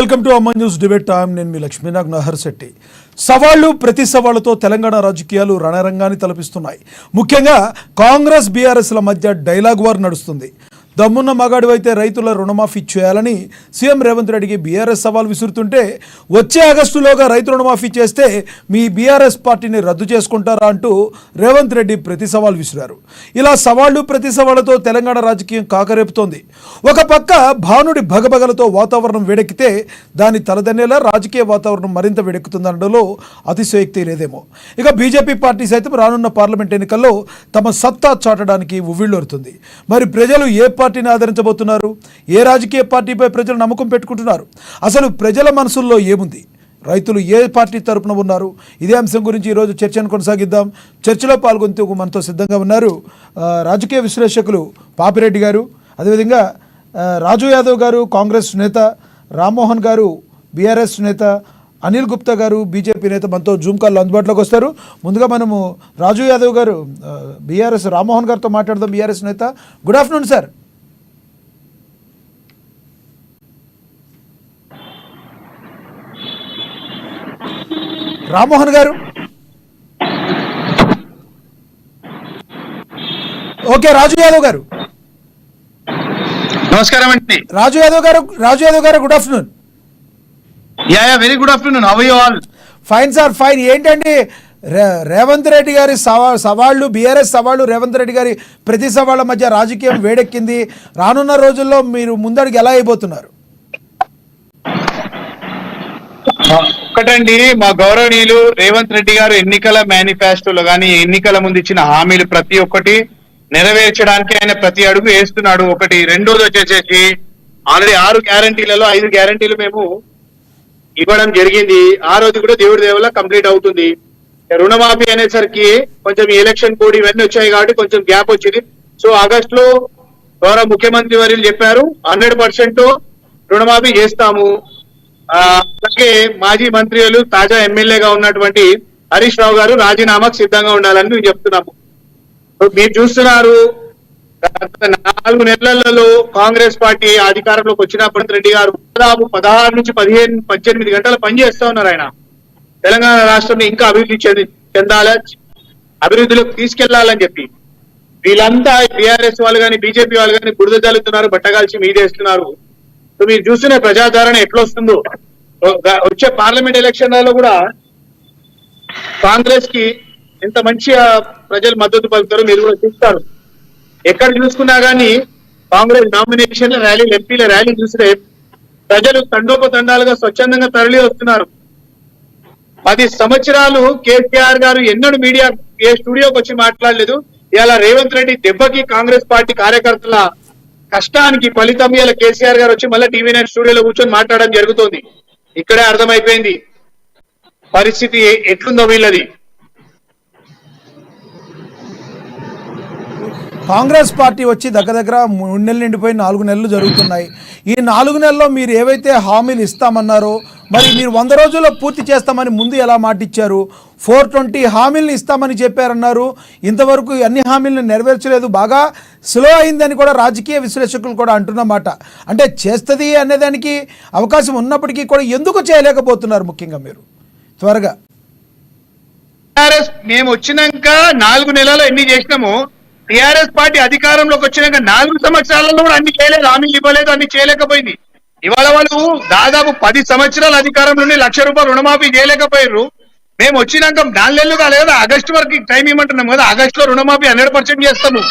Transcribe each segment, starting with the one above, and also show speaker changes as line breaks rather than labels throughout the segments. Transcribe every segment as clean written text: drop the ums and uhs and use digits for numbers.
Welcome to అమ్మ news debate time. నేను మీ లక్ష్మీనాగ్ నహర్ శెట్టి. సవాళ్లు ప్రతి సవాళ్లతో తెలంగాణ రాజకీయాలు రణరంగాన్ని తలపిస్తున్నాయి. ముఖ్యంగా కాంగ్రెస్ బీఆర్ఎస్ల మధ్య డైలాగ్ వార్ నడుస్తుంది. దమ్మున్న మగాడు అయితే రైతుల రుణమాఫీ చేయాలని సీఎం రేవంత్ రెడ్డికి బీఆర్ఎస్ సవాల్ విసురుతుంటే, వచ్చే ఆగస్టులోగా రైతు రుణమాఫీ చేస్తే మీ బీఆర్ఎస్ పార్టీని రద్దు చేసుకుంటారా అంటూ రేవంత్ రెడ్డి ప్రతి సవాల్ విసిరారు. ఇలా సవాళ్లు ప్రతి సవాళ్లతో తెలంగాణ రాజకీయం కాకరేపుతోంది. ఒక పక్క భానుడి భగభగలతో వాతావరణం వేడెక్కితే దాని తలదన్నేలా రాజకీయ వాతావరణం మరింత వేడెక్కుతుందనడంలో అతిశయోక్తి లేదేమో. ఇక బీజేపీ పార్టీ సైతం రానున్న పార్లమెంట్ ఎన్నికల్లో తమ సత్తా చాటడానికి ఉవ్విళ్లూరుతుంది. మరి ప్రజలు ఏ పార్టీని ఆదరించబోతున్నారు? ఏ రాజకీయ పార్టీపై ప్రజలు నమ్మకం పెట్టుకుంటున్నారు? అసలు ప్రజల మనసుల్లో ఏముంది? రైతులు ఏ పార్టీ తరపున ఉన్నారు? ఇదే అంశం గురించి ఈరోజు చర్చను కొనసాగిద్దాం. చర్చలో పాల్గొంటూ మనతో సిద్ధంగా ఉన్నారు రాజకీయ విశ్లేషకులు పాపిరెడ్డి గారు, అదేవిధంగా రాజు యాదవ్ గారు కాంగ్రెస్ నేత, రామ్మోహన్ గారు బీఆర్ఎస్ నేత, అనిల్ గుప్తా గారు బీజేపీ నేత మనతో జూమ్ కాల్లో అందుబాటులోకి వస్తారు. ముందుగా మనము రాజు యాదవ్ గారు బీఆర్ఎస్, రామ్మోహన్ గారితో మాట్లాడదాం. బీఆర్ఎస్ నేత, గుడ్ ఆఫ్టర్నూన్ సార్. రామ్మోహన్ గారు ఓకే. రాజు యాదవ్ గారు
నమస్కారం అండి.
రాజు యాదవ్ గారు good afternoon.
Very good afternoon. How you all?
Fine sir, fine. ఏంటండి రేవంత్ రెడ్డి గారి సవాళ్ళు, బీఆర్ఎస్ సవాళ్ళు, రేవంత్ రెడ్డి గారి ప్రతి సవాళ్ళ మధ్య రాజకీయం వేడెక్కింది. రానున్న రోజుల్లో మీరు ముందడుగు ఎలా అయిపోతున్నారు?
ఒకటండి, మా గౌరవనీయులు రేవంత్ రెడ్డి గారు ఎన్నికల మేనిఫెస్టోలో కానీ ఎన్నికల ముందు ఇచ్చిన హామీలు ప్రతి ఒక్కటి నెరవేర్చడానికి ఆయన ప్రతి అడుగు వేస్తున్నాడు. ఒకటి. రెండోది వచ్చేసేసి ఆల్రెడీ 6 గ్యారంటీలలో 5 గ్యారంటీలు మేము ఇవ్వడం జరిగింది. ఆ రోజు కూడా దేవుడి దేవల కంప్లీట్ అవుతుంది. రుణమాఫీ అనేసరికి కొంచెం ఎలక్షన్ కోడ్ ఇవన్నీ వచ్చాయి కాబట్టి కొంచెం గ్యాప్ వచ్చింది. సో ఆగస్ట్ లో గౌరవ ముఖ్యమంత్రి వర్యులు చెప్పారు 100% రుణమాఫీ చేస్తాము. అలాగే మాజీ మంత్రులు, తాజా ఎమ్మెల్యేగా ఉన్నటువంటి హరీష్ రావు గారు రాజీనామాకు సిద్ధంగా ఉండాలని మేము చెప్తున్నాము. మీరు చూస్తున్నారు, 4 నెలలలో కాంగ్రెస్ పార్టీ అధికారంలోకి వచ్చినప్పుడు రెడ్డి గారు దాదాపు 16 నుంచి 18 గంటలు పనిచేస్తా ఉన్నారు. ఆయన తెలంగాణ రాష్ట్రం ఇంకా అభివృద్ధి చెందాలి, అభివృద్ధిలోకి తీసుకెళ్లాలని చెప్పి. వీళ్ళంతా బీఆర్ఎస్ వాళ్ళు కానీ బీజేపీ వాళ్ళు కానీ బురద జల్లుతున్నారు, బట్టగాల్చి మీదేస్తున్నారు. సో మీరు చూస్తున్న ప్రజాదరణ ఎట్లా వస్తుందో. వచ్చే పార్లమెంట్ ఎలక్షన్లలో కూడా కాంగ్రెస్ కి ఎంత మంచిగా ప్రజలు మద్దతు పలుకుతారో మీరు కూడా చూస్తారు. ఎక్కడ చూసుకున్నా గానీ కాంగ్రెస్ నామినేషన్ల ర్యాలీలు, ఎంపీల ర్యాలీ చూస్తే ప్రజలు తండోపతండాలుగా స్వచ్ఛందంగా తరలి వస్తున్నారు. 10 సంవత్సరాలు కేసీఆర్ గారు ఎన్నడూ మీడియా ఏ స్టూడియోకి వచ్చి మాట్లాడలేదు. ఇలా రేవంత్ రెడ్డి దెబ్బకి కాంగ్రెస్ పార్టీ కార్యకర్తల కష్టానికి ఫలితం ఇలా కేసీఆర్ గారు వచ్చి మళ్ళీ టీవీ9 స్టూడియోలో కూర్చొని మాట్లాడడం జరుగుతుంది. ఇక్కడే అర్థమైపోయింది పరిస్థితి ఎట్లుందో వీళ్ళది.
కాంగ్రెస్ పార్టీ వచ్చి దగ్గర 3 నెలలు నిండిపోయి 4 నెలలు జరుగుతున్నాయి. ఈ 4 నెలల్లో మీరు ఏవైతే హామీలు ఇస్తామన్నారో మరి మీరు 100 రోజుల్లో పూర్తి చేస్తామని ముందు ఎలా మాటిచ్చారు? 420 హామీలను ఇస్తామని చెప్పారన్నారు. ఇంతవరకు అన్ని హామీలను నెరవేర్చలేదు, బాగా స్లో అయిందని కూడా రాజకీయ విశ్లేషకులు కూడా అంటున్నమాట. అంటే చేస్తుంది అనేదానికి అవకాశం ఉన్నప్పటికీ కూడా ఎందుకు చేయలేకపోతున్నారు? ముఖ్యంగా మీరు త్వరగా.
మేము వచ్చినాక 4 నెలలు ఎన్ని చేసినాము, టీఆర్ఎస్ పార్టీ అధికారంలోకి వచ్చినాక 4 సంవత్సరాలలో కూడా అన్ని చేయలేదు, హామీలు ఇవ్వలేదు, అన్ని చేయలేకపోయింది. ఇవాళ వాళ్ళు దాదాపు 10 సంవత్సరాల అధికారంలోనే ₹1,00,000 రుణమాఫీ చేయలేకపోయారు. మేము వచ్చినాక 4 నెలలు కాలేదు, ఆగస్టు వరకు టైం ఇవ్వమంటున్నాం కదా. ఆగస్టులో రుణమాఫీ 100% చేస్తాము.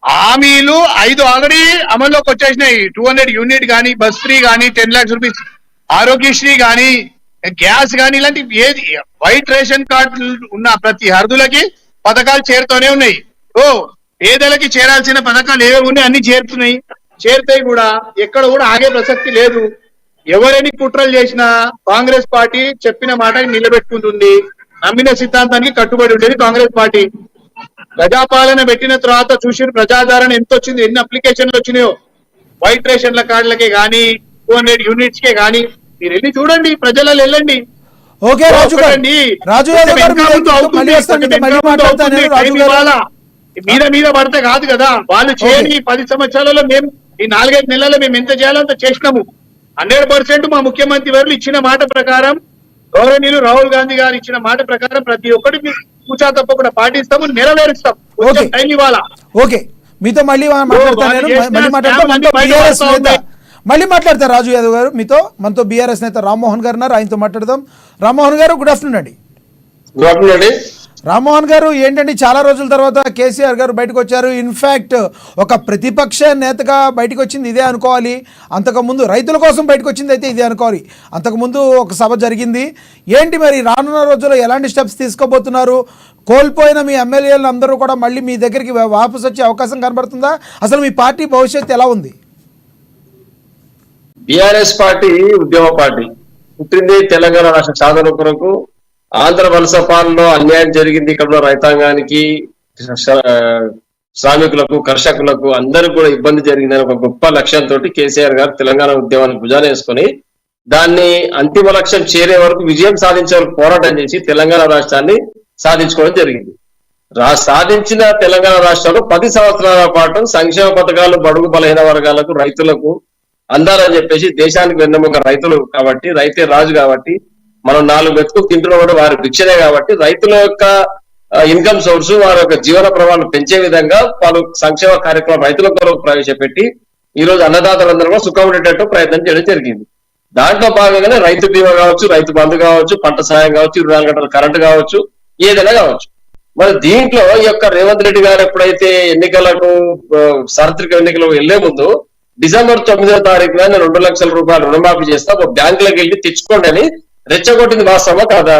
హామీలు 5 ఆల్రెడీ అమల్లోకి వచ్చేసినాయి. 200 యూనిట్ కానీ, బస్ ఫ్రీ కానీ, 10 lakhs రూపీస్ ఆరోగ్యశ్రీ కానీ, గ్యాస్ కానీ, ఇలాంటి ఏది వైట్ రేషన్ కార్డు ఉన్న ప్రతి అర్హులకి పథకాలు చేరుతూనే ఉన్నాయి. పేదలకి చేరాల్సిన పథకాలు ఏవేవి ఉన్నాయి అన్ని చేరుతాయి కూడా. ఎక్కడ కూడా ఆగే ప్రసక్తి లేదు. ఎవరెన్ని కుట్రలు చేసినా కాంగ్రెస్ పార్టీ చెప్పిన మాట నిలబెట్టుకుంటుంది. నమ్మిన సిద్ధాంతానికి కట్టుబడి ఉండేది కాంగ్రెస్ పార్టీ. ప్రజాపాలన పెట్టిన తర్వాత చూసిన ప్రజాదరణ ఎంత వచ్చింది, ఎన్ని అప్లికేషన్లు వచ్చినాయో వైట్ రేషన్ల కార్డులకే కానీ, 200 యూనిట్స్ కే కానీ. మీరు వెళ్ళి చూడండి, ప్రజలలో వెళ్ళండి.
ఓకే రాజు గారు,
మీద పడితే కాదు కదా. వాళ్ళు చేయని 10 సంవత్సరాలలో మేము ఈ 4-5 నెలల్లో మేము ఎంత చేయాలో అంత చేసినాము. 100% మా ముఖ్యమంత్రి వర్యులు ఇచ్చిన మాట ప్రకారం, గౌరవనీయులు రాహుల్ గాంధీ గారు ఇచ్చిన మాట ప్రకారం ప్రతి ఒక్కటి కూర్చా తప్పకుండా పాటిస్తాము, నెరవేరుస్తాం. కొంచెం టైం ఇవ్వాలా.
ఓకే, మీతో మళ్ళీ మాట్లాడతాను నేను. మళ్ళీ మాట్లాడతా. మనతో BRS నేత మళ్ళీ మాట్లాడతారు రాజు యాదవ్ గారు మీతో. మనతో BRS నేత రామ్మోహన్ గారు ఉన్నారు, ఆయనతో మాట్లాడదాం. రామ్మోహన్ గారు గుడ్ ఆఫ్టర్నూన్ అండి.
గుడ్ ఆఫ్టర్నూన్ అండి.
రామ్మోహన్ గారు, ఏంటండి చాలా రోజుల తర్వాత కేసీఆర్ గారు బయటకు వచ్చారు. ఇన్ఫ్యాక్ట్ ఒక ప్రతిపక్ష నేతగా బయటకు వచ్చింది ఇదే అనుకోవాలి. అంతకుముందు రైతుల కోసం బయటకు వచ్చింది అయితే ఇదే అనుకోవాలి. అంతకుముందు ఒక సభ జరిగింది. ఏంటి మరి రానున్న రోజుల్లో ఎలాంటి స్టెప్స్ తీసుకోబోతున్నారు? కోల్పోయిన మీ ఎమ్మెల్యేలు అందరూ కూడా మళ్ళీ మీ దగ్గరికి వాపసు వచ్చే అవకాశం కనబడుతుందా? అసలు మీ పార్టీ భవిష్యత్తు ఎలా ఉంది?
బిఆర్ఎస్ పార్టీ ఉద్యమ పార్టీ, పుట్టింది తెలంగాణ రాష్ట్ర సాధన కొరకు. ఆంధ్ర వలస పాలనలో అన్యాయం జరిగింది. ఇక్కడ రైతాంగానికి, శ్రామికులకు, కర్షకులకు అందరికి కూడా ఇబ్బంది జరిగిందని ఒక గొప్ప లక్ష్యంతో కేసీఆర్ గారు తెలంగాణ ఉద్యమాన్ని భుజాన వేసుకొని దాన్ని అంతిమ లక్ష్యం చేరే వరకు, విజయం సాధించే వరకు పోరాటం చేసి తెలంగాణ రాష్ట్రాన్ని సాధించుకోవడం జరిగింది. సాధించిన తెలంగాణ రాష్ట్రంలో 10 సంవత్సరాల పాటు సంక్షేమ పథకాలు బడుగు బలహీన వర్గాలకు, రైతులకు అందాలని చెప్పేసి, దేశానికి వెన్నెముక రైతులు కాబట్టి, రైతే రాజు కాబట్టి, మనం 4 మెతుకులు తింటున్న కూడా వారి భిక్షనే కాబట్టి, రైతుల యొక్క ఇన్కమ్ సోర్స్, వారి యొక్క జీవన ప్రమాణం పెంచే విధంగా పలు సంక్షేమ కార్యక్రమం రైతుల కొరకు ప్రవేశపెట్టి ఈ రోజు అన్నదాతలందరూ కూడా సుఖం ఉండేటట్టు ప్రయత్నం చేయడం జరిగింది. దాంట్లో భాగంగానే రైతు బీమా కావచ్చు, రైతు బంధు కావచ్చు, పంట సాయం కావచ్చు, 24 గంటల కరెంటు కావచ్చు, ఏదైనా కావచ్చు. మరి దీంట్లో ఈ యొక్క రేవంత్ రెడ్డి గారు ఎప్పుడైతే ఎన్నికలకు, సార్వత్రిక ఎన్నికలకు వెళ్లే ముందు డిసెంబర్ 9వ తారీఖున నేను 2 లక్షల రూపాయలు రుణమాఫీ చేస్తా, ఒక బ్యాంకులకు వెళ్ళి తెచ్చుకోండి అని రెచ్చగొట్టింది వాస్తవమా కాదా?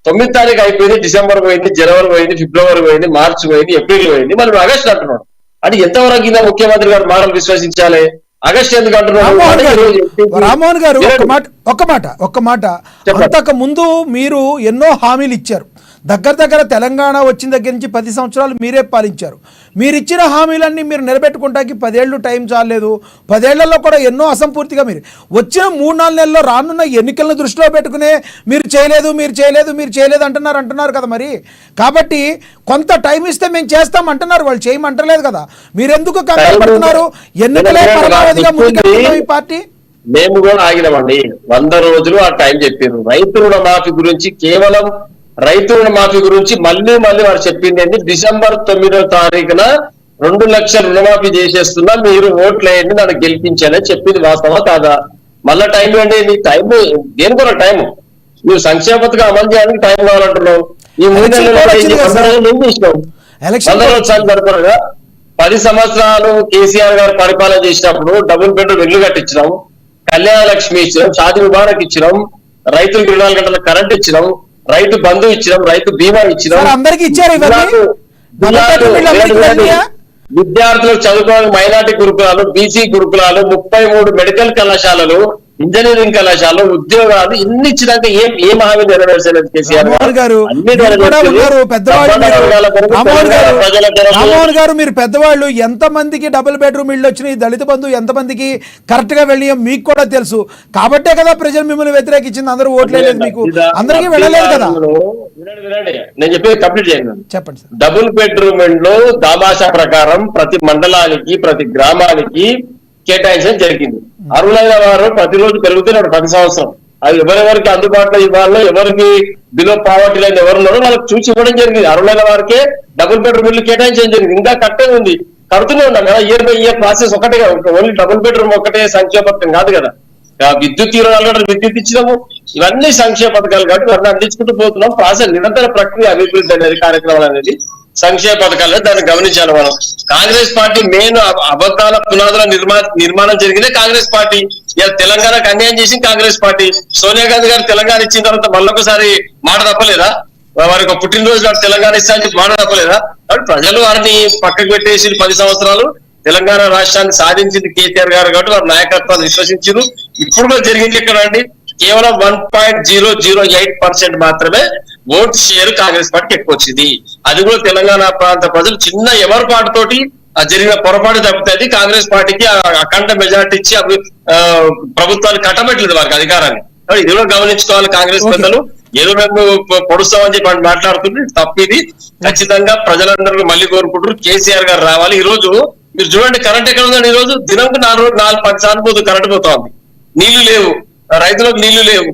9వ తారీఖు అయిపోయింది, డిసెంబర్ పోయింది, జనవరి పోయింది, ఫిబ్రవరి పోయింది, మార్చి పోయింది, ఏప్రిల్ పోయింది, మరి ఆగస్టు అంటున్నాడు. అంటే ఎంతవరకు ఇదా ముఖ్యమంత్రి గారు మాటలు విశ్వసించాలి? ఆగస్టు ఎందుకు అంటున్నాడు?
రామ్మోహన్ గారు ఒక్క మాట అంతకు ముందు మీరు ఎన్నో హామీలు ఇచ్చారు. దగ్గర తెలంగాణ వచ్చిన దగ్గర నుంచి 10 సంవత్సరాలు మీరే పాలించారు. మీరు ఇచ్చిన హామీలన్నీ మీరు నిలబెట్టుకుంటానికి 10 ఏళ్ళు టైం చాలేదు. 10 ఏళ్లలో కూడా ఎన్నో అసంపూర్తిగా మీరు వచ్చిన 3-4 నెలల్లో రానున్న ఎన్నికలను దృష్టిలో పెట్టుకునే మీరు చేయలేదు అంటున్నారు కదా. మరి కాబట్టి కొంత టైం ఇస్తే మేము చేస్తాం అంటున్నారు, వాళ్ళు చేయమంటలేదు కదా. మీరు ఎందుకు కంగారు పడుతున్నారు? ఎన్నికలే పరమావధిగా ముందుకెళ్తున్నాం ఈ పార్టీ.
మేము కూడా ఆగినామండి. 100 రోజులు ఆ టైం చెప్పారు. రైతు రుణమాఫీ గురించి, కేవలం రైతు రుణమాఫీ గురించి మళ్ళీ వారు చెప్పింది ఏంటి? డిసెంబర్ 9వ తారీఖున 2 లక్షల రుణమాఫీ చేసేస్తున్నా, మీరు ఓట్లు వేయండి, నన్ను గెలిపించాలని చెప్పింది వాస్తవా కాదా? మళ్ళా టైం ఏంటి? నీ టైం దేని కూడా టైం, నువ్వు సంక్షేమ పథకం అమలు చేయడానికి టైం కావాలంటున్నావు. ఈ 3 నెలలు ఏం చేసినావు? 100 జరుపుగా 10 సంవత్సరాలు కేసీఆర్ గారు పరిపాలన చేసినప్పుడు డబుల్ బెడ్రూమ్ ఇల్లు కట్టించినాం, కళ్యాణ లక్ష్మి ఇచ్చినాం, షాదీ ముబారక్ ఇచ్చినాం, రైతులకు 24 గంటల కరెంట్ ఇచ్చినాం, రైతు బంధు ఇచ్చినాం, రైతు బీమా ఇచ్చినాం.
అందరికి ఇచ్చారు.
విద్యార్థులకు చదువుకోవడానికి మైనార్టీ గురుకులాలు, బీసీ గురుకులాలు, 33 మెడికల్ కళాశాలలు, ఇంజనీరింగ్ కళాశాలలు, ఉద్యోగాలు ఇన్ని ఇచ్చినాక ఏం హామీ నెరవేర్చలేదు కేసీఆర్
గారు. రామ్మోహన్ గారు, మీరు పెద్దవాళ్ళు, ఎంత మందికి డబుల్ బెడ్రూమ్ ఇళ్ళు వచ్చినాయి, దళిత బంధు ఎంత మందికి కరెక్ట్ గా వెళ్ళి మీకు కూడా తెలుసు. కాబట్టే కదా ప్రజలు మిమ్మల్ని వ్యతిరేకించింది. అందరూ ఓట్లేదు, మీకు అందరికీ వెళ్ళలేదు కదా.
నేను చెప్పేది కంప్లీట్ చేయండి.
చెప్పండి సార్.
డబుల్ బెడ్రూమ్ ఇండ్లు దామాషా ప్రకారం ప్రతి మండలానికి, ప్రతి గ్రామానికి కేటాయించడం జరిగింది. అర్హులైన వారు ప్రతిరోజు పెరుగుతున్నారు 10 సంవత్సరం. అది ఎవరెవరికి అందుబాటులో ఇవ్వాలో, ఎవరికి బిలో పావర్టీ లైన్ ఎవరున్నారో వాళ్ళకి చూసి ఇవ్వడం జరిగింది. అర్హులైన వారికే డబుల్ బెడ్రూమ్ ఇల్లు కేటాయించడం జరిగింది. ఇంకా కట్టే ఉంది, కడుతూనే ఉన్నాం కదా. ఇయర్ బై ఇయర్ ప్రాసెస్ ఒకటే, ఓన్లీ డబుల్ బెడ్రూమ్ ఒకటే సంక్షేమ పథకం కాదు కదా. విద్యుత్ 24 గంటలు విద్యుత్ ఇచ్చినాము. ఇవన్నీ సంక్షేమ పథకాలు కాబట్టి ఇవన్నీ అందించుకుంటూ పోతున్నాం. ప్రాసెస్ నిరంతర ప్రక్రియ, అభివృద్ధి అనేది కార్యక్రమాలు అనేది సంక్షేమ పథకాలు దాన్ని గమనించాలి మనం. కాంగ్రెస్ పార్టీ మెయిన్ అబద్ధాల పునాదుల నిర్మాణం జరిగిందే కాంగ్రెస్ పార్టీ. తెలంగాణకు అన్యాయం చేసి కాంగ్రెస్ పార్టీ. సోనియా గాంధీ గారు తెలంగాణ ఇచ్చిన తర్వాత మళ్ళొకసారి మాట తప్పలేదా? వారికి ఒక పుట్టినరోజు నాడు తెలంగాణ ఇస్తానని చెప్పి మాట తప్పలేదా? కాబట్టి ప్రజలు వారిని పక్కకు పెట్టేసి 10 సంవత్సరాలు తెలంగాణ రాష్ట్రాన్ని సాధించింది కేసీఆర్ గారు కాబట్టి వారి నాయకత్వాన్ని విశ్వసించారు. ఇప్పుడు కూడా జరిగింది ఎక్కడ అండి? కేవలం 1.008% మాత్రమే ఓటు షేర్ కాంగ్రెస్ పార్టీకి ఎక్కువ వచ్చింది. అది కూడా తెలంగాణ ప్రాంత ప్రజలు చిన్న ఎవరిపాటుతోటి జరిగిన పొరపాటు తప్పుతుంది. కాంగ్రెస్ పార్టీకి అఖండ మెజార్టీ ఇచ్చి ప్రభుత్వాన్ని కట్టబెట్టలేదు వారికి అధికారాన్ని. ఇది కూడా గమనించుకోవాలి కాంగ్రెస్ పెద్దలు. ఏదో మేము పొడుస్తామని చెప్పి మాట్లాడుతుంది తప్పిది. ఖచ్చితంగా ప్రజలందరూ మళ్ళీ కోరుకుంటారు కేసీఆర్ గారు రావాలి. ఈ రోజు మీరు చూడండి కరెంట్ ఎక్కడ ఉందండి? ఈ రోజు దినంకు 4-10 సార్లు కరెంట్ పోతా ఉంది. నీళ్లు లేవు, రైతులకు నీళ్లు లేవు,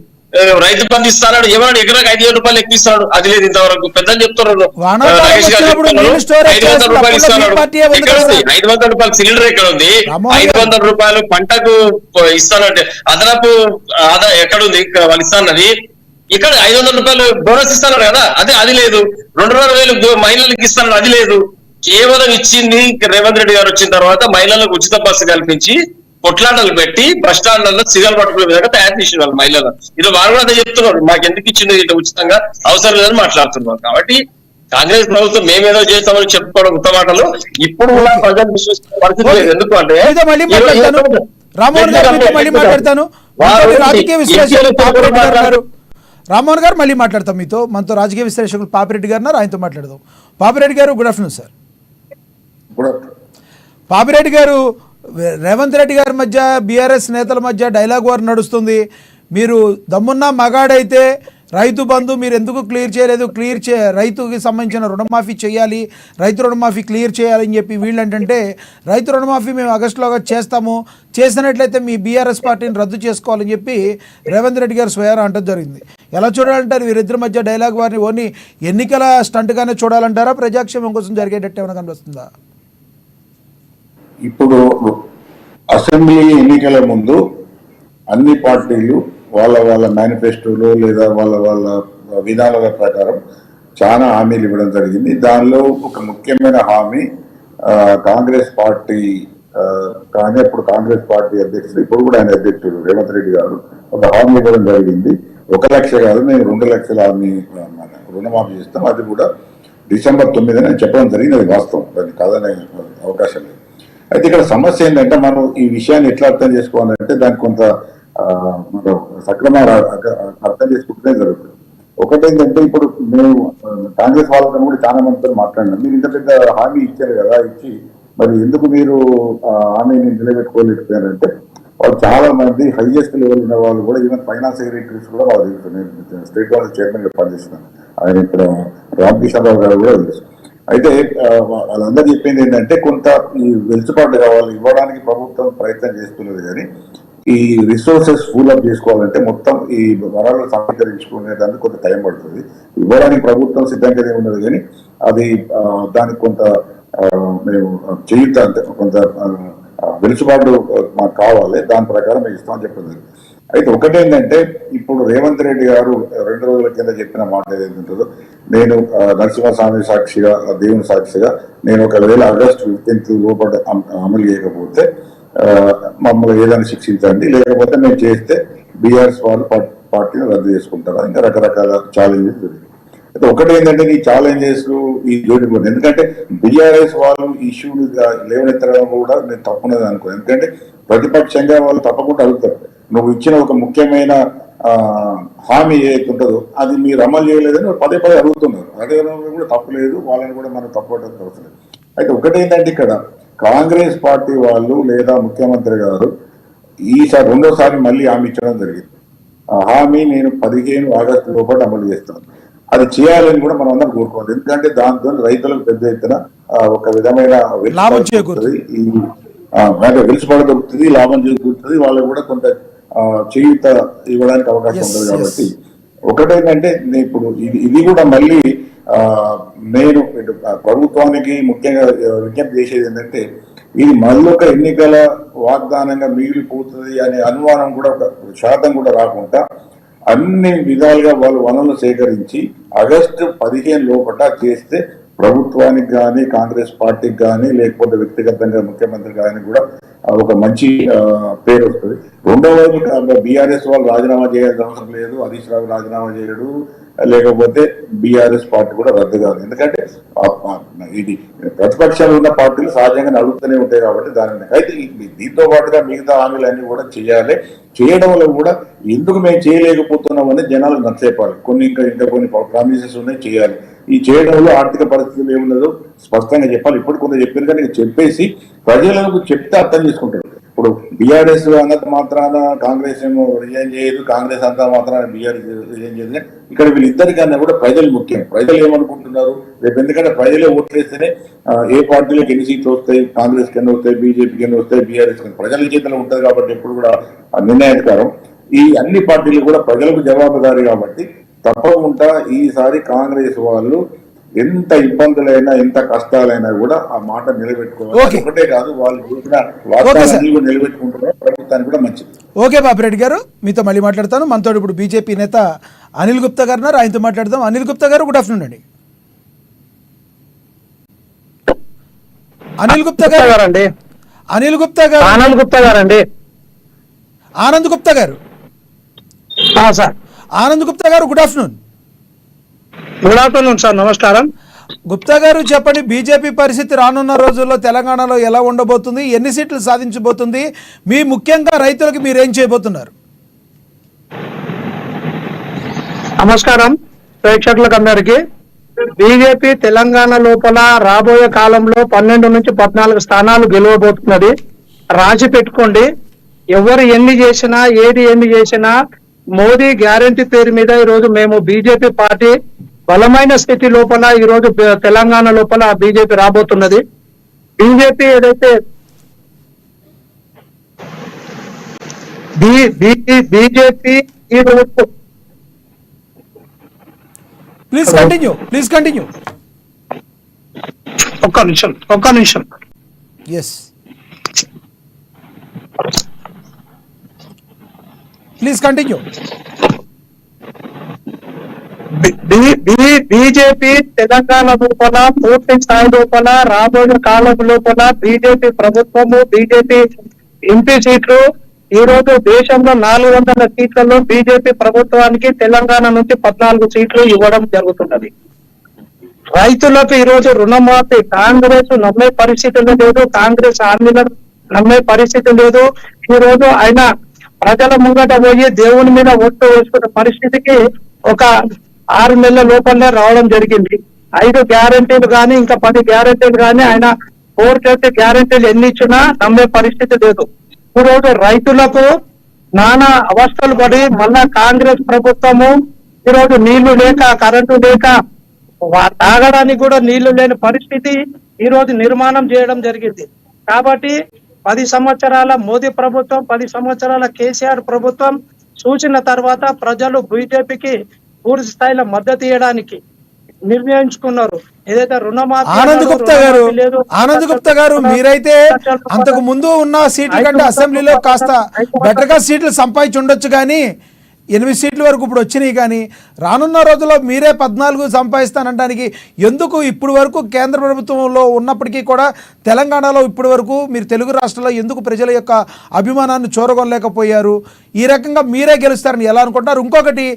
రైతు బంధు ఇస్తాడు, ఏమన్నాడు ఎకరాకి 5,000 రూపాయలు ఎక్కువ ఇస్తాడు, అది లేదు ఇంతవరకు. పెద్దలు చెప్తున్నారు,
వానాకాలం
నాగేష్ గారు
వచ్చినప్పుడు
చెప్తున్నారు,
నీళ్ళు స్టోరేజ్
500 రూపాయలు
చేస్తున్నప్పుడు
ఇస్తాడు.
మీ పార్టీయే ఉంది
ఎక్కడ
కదా
ఉంది
సార్?
500 రూపాయలు సిలిండర్? ఎక్కడ ఉంది
రామ్మోహన్
500 రూపాయలు పంటకు ఇస్తానంటే? అదనపు ఆదా ఎక్కడుంది వాళ్ళు ఇస్తానది? ఇక్కడ 500 రూపాయలు బోనస్ ఇస్తాను కదా, అది లేదు. 2,500 మహిళలకు ఇస్తాను, అది లేదు. కేవలం ఇచ్చింది రేవంత్ రెడ్డి గారు వచ్చిన తర్వాత మహిళలకు ఉచిత బస్సు కల్పించి కొట్లాటలు పెట్టి బస్ స్టాండ్లలో సిగలు పట్టుకునే విధంగా తయారు చేసిన వాళ్ళు మహిళలు. ఇది వారు కూడా అదే చెప్తున్నారు, మాకు ఎందుకు ఇచ్చింది ఇట్లా ఉచితంగా, అవసరం లేదని మాట్లాడుతున్నారు. కాబట్టి కాంగ్రెస్ ప్రభుత్వం మేమేదో చేస్తామని చెప్పుకోవడం ఉత్త మాటలు. ఇప్పుడు కూడా ప్రజలు విశ్వసించే పరిస్థితి లేదు. ఎందుకంటే
మీతో మళ్ళీ మాట్లాడతాను. రామ్మోహన్ గారు మీతో మళ్ళీ మాట్లాడతాను. మనతో రాజకీయ విశ్లేషకులు పాపిరెడ్డి గారు ఉన్నారు. రామ్మోహన్ గారు మళ్ళీ మాట్లాడతాం మీతో. మనతో రాజకీయ విశ్లేషకులు పాపిరెడ్డి గారు ఉన్నారు, ఆయనతో మాట్లాడదాం. పాపిరెడ్డి గారు గుడ్ ఆఫ్టర్నూన్ సార్. పాపిరెడ్డి గారు, రేవంత్ రెడ్డి గారి మధ్య బీఆర్ఎస్ నేతల మధ్య డైలాగ్ వార్ నడుస్తుంది. మీరు దమ్మున్న మగాడైతే రైతు బంధు మీరు ఎందుకు క్లియర్ చేయలేదు, రైతుకి సంబంధించిన రుణమాఫీ చేయాలి, రైతు రుణమాఫీ క్లియర్ చేయాలని చెప్పి వీళ్ళు ఏంటంటే రైతు రుణమాఫీ మేము ఆగస్టులోగా చేస్తాము, చేసినట్లయితే మీ బీఆర్ఎస్ పార్టీని రద్దు చేసుకోవాలని చెప్పి రేవంత్ రెడ్డి గారు స్వయాన అంటం జరిగింది. ఎలా చూడాలంటారు వీరిద్దరి మధ్య డైలాగ్ వారిని? ఓన్లీ ఎన్నికల స్టంట్గానే చూడాలంటారా, ప్రజాక్షేమం కోసం జరిగేటట్టు ఏమైనా కనిపిస్తుందా?
ఇప్పుడు అసెంబ్లీ ఎన్నికల ముందు అన్ని పార్టీలు వాళ్ళ మేనిఫెస్టోలో లేదా వాళ్ళ విధానాల ప్రకారం చాలా హామీలు ఇవ్వడం జరిగింది. దానిలో ఒక ముఖ్యమైన హామీ కాంగ్రెస్ పార్టీ కానీ అప్పుడు కాంగ్రెస్ పార్టీ అధ్యక్షుడు, ఇప్పుడు కూడా ఆయన అధ్యక్షుడు రేవంత్ రెడ్డి గారు ఒక హామీ ఇవ్వడం జరిగింది. 1 లక్ష కాదు, మేము 2 లక్షల హామీ రుణమాఫీ చేస్తాం, అది కూడా డిసెంబర్ 9 అని చెప్పడం జరిగింది. అది వాస్తవం, దాన్ని కాదనే అవకాశం లేదు. అయితే ఇక్కడ సమస్య ఏంటంటే మనం ఈ విషయాన్ని ఎట్లా అర్థం చేసుకోవాలంటే దానికి కొంత సక్రమంగా అర్థం చేసుకుంటూనే జరుగుతుంది. ఒకటి ఏంటంటే ఇప్పుడు మేము కాంగ్రెస్ వాళ్ళతో కూడా చాలా మందితో మాట్లాడినాం. మీరు ఇంత పెద్ద హామీ ఇచ్చారు కదా, ఇచ్చి మరి ఎందుకు మీరు హామీని నిలబెట్టుకోలేకపోయారంటే వాళ్ళు చాలా మంది హైయెస్ట్ లెవెల్ ఉన్న వాళ్ళు కూడా, ఈవెన్ ఫైనాన్స్ సెక్రటరీస్ కూడా వాళ్ళు తెలుసు. నేను స్టేట్ గవర్నమెంట్ చైర్మన్ గా పనిచేస్తున్నాను, ఆయన ఇక్కడ రామకిషన్ రావు గారు కూడా తెలుసు. అయితే వాళ్ళందరూ చెప్పింది ఏంటంటే కొంత ఈ వెలుసుబాటు కావాలి, ఇవ్వడానికి ప్రభుత్వం ప్రయత్నం చేస్తున్నది, కానీ ఈ రిసోర్సెస్ ఫుల్ అప్ చేసుకోవాలంటే మొత్తం ఈ వరాలు సమీకరించుకునేదానికి కొంత టైం పడుతుంది. ఇవ్వడానికి ప్రభుత్వం సిద్ధంగానే ఉన్నది, కానీ అది దానికి కొంత మేము చేయుత కొంత వెలుసుబాటు మాకు కావాలి, దాని ప్రకారం మేము ఇస్తామని చెప్పింది. అయితే ఒకటేంటంటే ఇప్పుడు రేవంత్ రెడ్డి గారు 2 రోజుల కింద చెప్పిన మాట ఏదైతుంటుందో, నేను నరసింహస్వామి సాక్షిగా, దేవుని సాక్షిగా, నేను ఒకవేళ ఆగస్టు 15 లోపల అమలు చేయకపోతే మమ్మల్ని ఏదైనా శిక్షించండి, లేకపోతే మేము చేస్తే బీఆర్ఎస్ వాళ్ళు పార్టీని రద్దు చేసుకుంటారా, ఇంకా రకరకాల ఛాలెంజెస్ జరిగింది. అయితే ఒకటి ఏంటంటే ఈ ఛాలెంజెస్ ఈ జోడిపోతుంది. ఎందుకంటే బీఆర్ఎస్ వాళ్ళు ఇష్యూలు లేవనెత్తడం కూడా నేను తప్పున్నది అనుకో. ఎందుకంటే ప్రతిపక్షంగా వాళ్ళు తప్పకుండా అడుగుతారు, నువ్వు ఇచ్చిన ఒక ముఖ్యమైన హామీ ఏదైతే ఉంటుందో అది మీరు అమలు చేయలేదని పదే అడుగుతున్నారు. అదే కూడా తప్పు లేదు, వాళ్ళని కూడా మనం తప్పడం అవసరం. అయితే ఒకటేంటంటే ఇక్కడ కాంగ్రెస్ పార్టీ వాళ్ళు లేదా ముఖ్యమంత్రి గారు ఈసారి 2వ సారి మళ్ళీ హామీ ఇచ్చడం జరిగింది. ఆ హామీ నేను 15 ఆగస్టు లోపల అమలు చేస్తాను, అది చేయాలని కూడా మనం అందరం కోరుకోవాలి. ఎందుకంటే దాంతో రైతులకు పెద్ద ఎత్తున ఒక విధమైన వెలుసుబాటు దొరుకుతుంది, లాభం చేకూరుతుంది, వాళ్ళకు కూడా కొంత చేయూత ఇవ్వడానికి అవకాశం ఉంటుంది. కాబట్టి ఒకటేంటంటే ఇప్పుడు ఇది కూడా మళ్ళీ నేను ప్రభుత్వానికి ముఖ్యంగా విజ్ఞప్తి చేసేది ఏంటంటే ఇది మళ్ళీ ఒక ఎన్నికల వాగ్దానంగా మిగిలిపోతుంది అనే అనుమానం కూడా, ఒక శాతం కూడా రాకుండా అన్ని విధాలుగా వాళ్ళు వనరులు సేకరించి ఆగస్టు 15 లోపల చేస్తే ప్రభుత్వానికి కానీ, కాంగ్రెస్ పార్టీకి కానీ, లేకపోతే వ్యక్తిగతంగా ముఖ్యమంత్రి కానీ కూడా ఒక మంచి పేరు వస్తుంది. రెండో వైపు బీఆర్ఎస్ వాళ్ళు రాజీనామా చేయాల్సిన అవసరం లేదు, హరీష్ రావు రాజీనామా చేయడు, లేకపోతే బీఆర్ఎస్ పార్టీ కూడా రద్దు కాదు. ఎందుకంటే ఇది ప్రతిపక్షాలు ఉన్న పార్టీలు సహజంగా అడుగుతూనే ఉంటాయి కాబట్టి దాని అయితే దీంతో పాటుగా మిగతా హామీలన్నీ కూడా చేయాలి. చేయడంలో కూడా ఎందుకు మేము చేయలేకపోతున్నామని జనాలకు నచ్చేపాలి. ఇంకా కొన్ని ప్రామిసెస్ ఉన్నాయి, చేయాలి. ఈ చేయడంలో ఆర్థిక పరిస్థితులు ఏమున్నదో స్పష్టంగా చెప్పాలి. ఇప్పుడు కొంత చెప్పారు కానీ చెప్పేసి ప్రజలకు చెప్తే అర్థం చేసుకుంటారు. ఇప్పుడు బీఆర్ఎస్ అన్నంత మాత్రాన కాంగ్రెస్ ఏమో రిజైన్ చేయదు, కాంగ్రెస్ అంతా మాత్రాన బీఆర్ఎస్ రిజైన్ చేయదు. ఇక్కడ వీళ్ళిద్దరికన్నా కూడా ప్రజలు ముఖ్యం. ప్రజలు ఏమనుకుంటున్నారు రేపు, ఎందుకంటే ప్రజలే ఓట్లు వేస్తేనే ఏ పార్టీలకు ఎన్ని సీట్లు వస్తాయి, కాంగ్రెస్ కింద వస్తాయి, బీజేపీకి ఎన్ని వస్తాయి, బీఆర్ఎస్ కింద ప్రజల చేతిలో ఉంటుంది. కాబట్టి ఎప్పుడు కూడా నిర్ణయాధికారం ఈ అన్ని పార్టీలు కూడా ప్రజలకు జవాబుదారీ. కాబట్టి తప్పకుండా ఈసారి కాంగ్రెస్ వాళ్ళు ఎంత ఇబ్బందులైనా ఎంత కష్టాలైనా కూడా ఆ మాట నిలబెట్టుకోవాలి. ఒకటే కాదు, వాళ్ళు చూసిన వాగ్దానాన్ని కూడా నిలబెట్టుకుంటున్నారు. ప్రభుత్వానికి కూడా మంచిది.
ఓకే బాపిరెడ్డి గారు, మీతో మళ్ళీ మాట్లాడతాను. మనతో ఇప్పుడు బీజేపీ నేత అనిల్ గుప్తా గారు ఉన్నారు, ఆయనతో మాట్లాడదాం. అనిల్ గుప్తా గారు, గుడ్ ఆఫ్టర్నూన్ అండి. అనిల్ గుప్తా గారు అండి. అనిల్ గుప్తా గారు, ఆనంద్ గుప్తా గారు అండి. ఆనంద్ గుప్తా గారు సార్. ఆనంద్ గుప్తా గారు, good afternoon.
Good afternoon sir, నమస్కారం.
గుప్తా గారు చెప్పండి, బీజేపీ పరిస్థితి రానున్న రోజుల్లో తెలంగాణలో ఎలా ఉండబోతుంది, ఎన్ని సీట్లు సాధించబోతుంది, మీ ముఖ్యంగా రైతులకు మీరేం చేయబోతున్నారు?
నమస్కారం ప్రేక్షకులకు అందరికి. బీజేపీ తెలంగాణ లోపల రాబోయే కాలంలో 12 నుంచి 14 స్థానాలు గెలవబోతున్నది. రాసి పెట్టుకోండి. ఎవరు ఎన్ని చేసినా, ఏది ఎన్ని చేసినా మోదీ గ్యారంటీ పేరు మీద ఈరోజు మేము బీజేపీ పార్టీ బలమైన స్థితి లోపల ఈరోజు తెలంగాణ లోపల బీజేపీ రాబోతున్నది. బీజేపీ ఏదైతే బీజేపీ ఈరోజు
ప్లీజ్ కంటిన్యూ.
ఒక్క నిమిషం.
Yes, please continue.
BJP Telangana లోపల పూర్తి స్థాయి లోపల రాబోయే కాలం లోపల బీజేపీ ప్రభుత్వము, బీజేపీ ఎంపీ సీట్లు ఈ రోజు దేశంలో 400 సీట్లలో బీజేపీ ప్రభుత్వానికి తెలంగాణ నుంచి 14 సీట్లు ఇవ్వడం జరుగుతున్నది. రైతులకు ఈ రోజు రుణమాఫీ కాంగ్రెస్ నమ్మే పరిస్థితి లేదు, కాంగ్రెస్ హామీలను నమ్మే పరిస్థితి లేదు. ఈ రోజు ఆయన ప్రజల ముంగట పోయి దేవుని మీద ఓట్లు వేసుకున్న పరిస్థితికి ఒక 6 నెలల లోపలనే రావడం జరిగింది. 5 గ్యారెంటీలు కానీ ఇంకా 10 గ్యారెంటీలు కానీ ఆయన 4 గ్యారెంటీలు ఎన్ని ఇచ్చినా నమ్మే పరిస్థితి లేదు. ఈ రోజు రైతులకు నానా అవస్థలు పడి మళ్ళా కాంగ్రెస్ ప్రభుత్వము ఈ రోజు నీళ్లు లేక, కరెంటు లేక, తాగడానికి కూడా నీళ్లు లేని పరిస్థితి ఈ రోజు నిర్మాణం చేయడం జరిగింది. కాబట్టి 10 సంవత్సరాల మోదీ ప్రభుత్వం, 10 సంవత్సరాల కేసీఆర్ ప్రభుత్వం చూసిన తర్వాత ప్రజలు బీజేపీకి పూర్తి స్థాయిలో మద్దతు ఇవ్వడానికి నిర్ణయించుకున్నారు. ఏదైతే రుణమాఫీ
ఆనంద్ గుప్తా గారు మీరైతే అంతకు ముందు ఉన్న సీట్ల కంటే అసెంబ్లీలో కాస్త బెటర్ గా సీట్లు సంపాదించి ఉండొచ్చు, కానీ 8 సీట్ల వరకు ఇప్పుడు వచ్చినాయి. కానీ రానున్న రోజుల్లో మీరే 14 సంపాదిస్తానడానికి ఎందుకు ఇప్పుడు వరకు కేంద్ర ప్రభుత్వంలో ఉన్నప్పటికీ కూడా తెలంగాణలో ఇప్పటి వరకు మీరు తెలుగు రాష్ట్రాల్లో ఎందుకు ప్రజల యొక్క అభిమానాన్ని చూరగొనలేకపోయారు? ఈ రకంగా మీరే గెలుస్తారని ఎలా అనుకుంటున్నారు? ఇంకొకటి,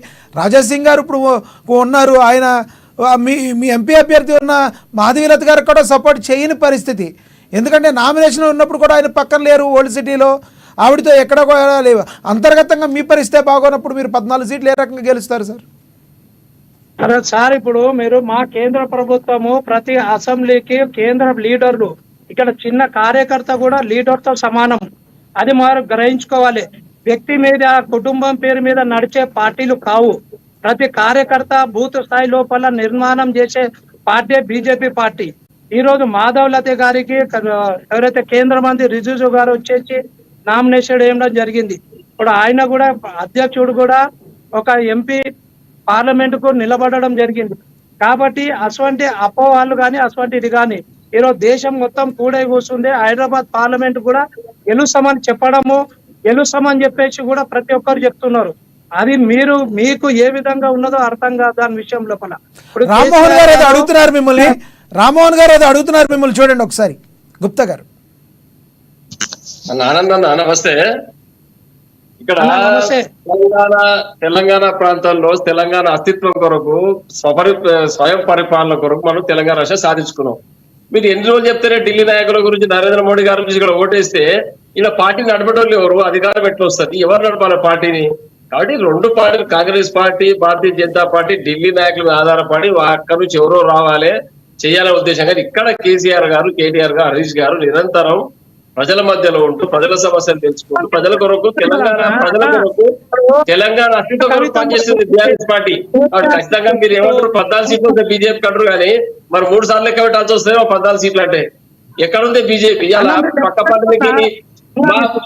రాజాసింగ్ గారు ఇప్పుడు ఉన్నారు, ఆయన మీ ఎంపీ అభ్యర్థి ఉన్న మాధవీలత గారికి కూడా సపోర్ట్ చేయని పరిస్థితి. ఎందుకంటే నామినేషన్ ఉన్నప్పుడు కూడా ఆయన పక్కన లేరు ఓల్డ్ సిటీలో, ఆవిడతో ఎక్కడ కూడా లేవు. అంతర్గతంగా మీ పరిస్థితి బాగోనప్పుడు మీరు 14 సీట్లు ఏ రకంగా గెలుస్తారు సార్?
అరే సార్, ఇప్పుడు మీరు మా కేంద్ర ప్రభుత్వము ప్రతి అసెంబ్లీకి కేంద్ర లీడర్లు, ఇక్కడ చిన్న కార్యకర్త కూడా లీడర్తో సమానం. అది మారు గ్రహించుకోవాలి. వ్యక్తి మీద, కుటుంబం పేరు మీద నడిచే పార్టీలు కావు. ప్రతి కార్యకర్త బూత్ స్థాయి లోపల నిర్మాణం చేసే పార్టీ బీజేపీ పార్టీ. ఈ రోజు మాధవలత గారికి ఎవరైతే కేంద్ర మంత్రి రిజిజు గారు వచ్చేసి నామినేషన్ వేయడం జరిగింది. ఇప్పుడు ఆయన కూడా అధ్యక్షుడు కూడా ఒక ఎంపీ పార్లమెంట్ కు నిలబడడం జరిగింది. కాబట్టి అటువంటి అపోహలు కానీ అటువంటిది కానీ ఈరోజు దేశం మొత్తం కూడే కూర్చుంది. హైదరాబాద్ పార్లమెంట్ కూడా గెలుస్తామని చెప్పడము, గెలుస్తామని చెప్పేసి కూడా ప్రతి ఒక్కరు చెప్తున్నారు. అది మీకు ఏ విధంగా ఉన్నదో అర్థం కాదు దాని విషయం లోపల.
రామ్మోహన్ గారు ఏదో అడుగుతున్నారు మిమ్మల్ని, చూడండి ఒకసారి. గుప్తా గారు.
ఆనందం నమస్తే. ఇక్కడ తెలంగాణ ప్రాంతంలో తెలంగాణ అస్తిత్వం కొరకు స్వయం పరిపాలన కొరకు మనం తెలంగాణ రాష్ట్రం సాధించుకున్నాం. మీరు ఎన్ని రోజులు చెప్తారే ఢిల్లీ నాయకుల గురించి, నరేంద్ర మోడీ గారి గురించి ఇక్కడ ఓటేస్తే ఇలా పార్టీని నడపడం ఎవరు, అధికారం ఎట్లా వస్తుంది, ఎవరు నడపాలి పార్టీని? కాబట్టి 2 పార్టీలు, కాంగ్రెస్ పార్టీ, భారతీయ జనతా పార్టీ ఢిల్లీ నాయకుల మీద ఆధారపడి అక్కడి నుంచి ఎవరో రావాలి చేయాలనే ఉద్దేశంగా ఇక్కడ కేసీఆర్ గారు, కేటీఆర్ గారు, హరీష్ గారు నిరంతరం ప్రజల మధ్యలో ఉంటూ ప్రజల సమస్యలు తెలుసుకుంటూ ప్రజల కొరకు తెలంగాణ అస్తిత్వం కొరకు పనిచేస్తుంది బీఆర్ఎస్ పార్టీ. ఖచ్చితంగా మీరు ఏమంటారు 14 సీట్లు వస్తే బీజేపీ కంటారు కానీ మరి 3 సార్లు లెక్క పెట్టాల్సి వస్తే 14 సీట్లు అంటే ఎక్కడుంది బీజేపీ? అలా పక్క పార్టీలకి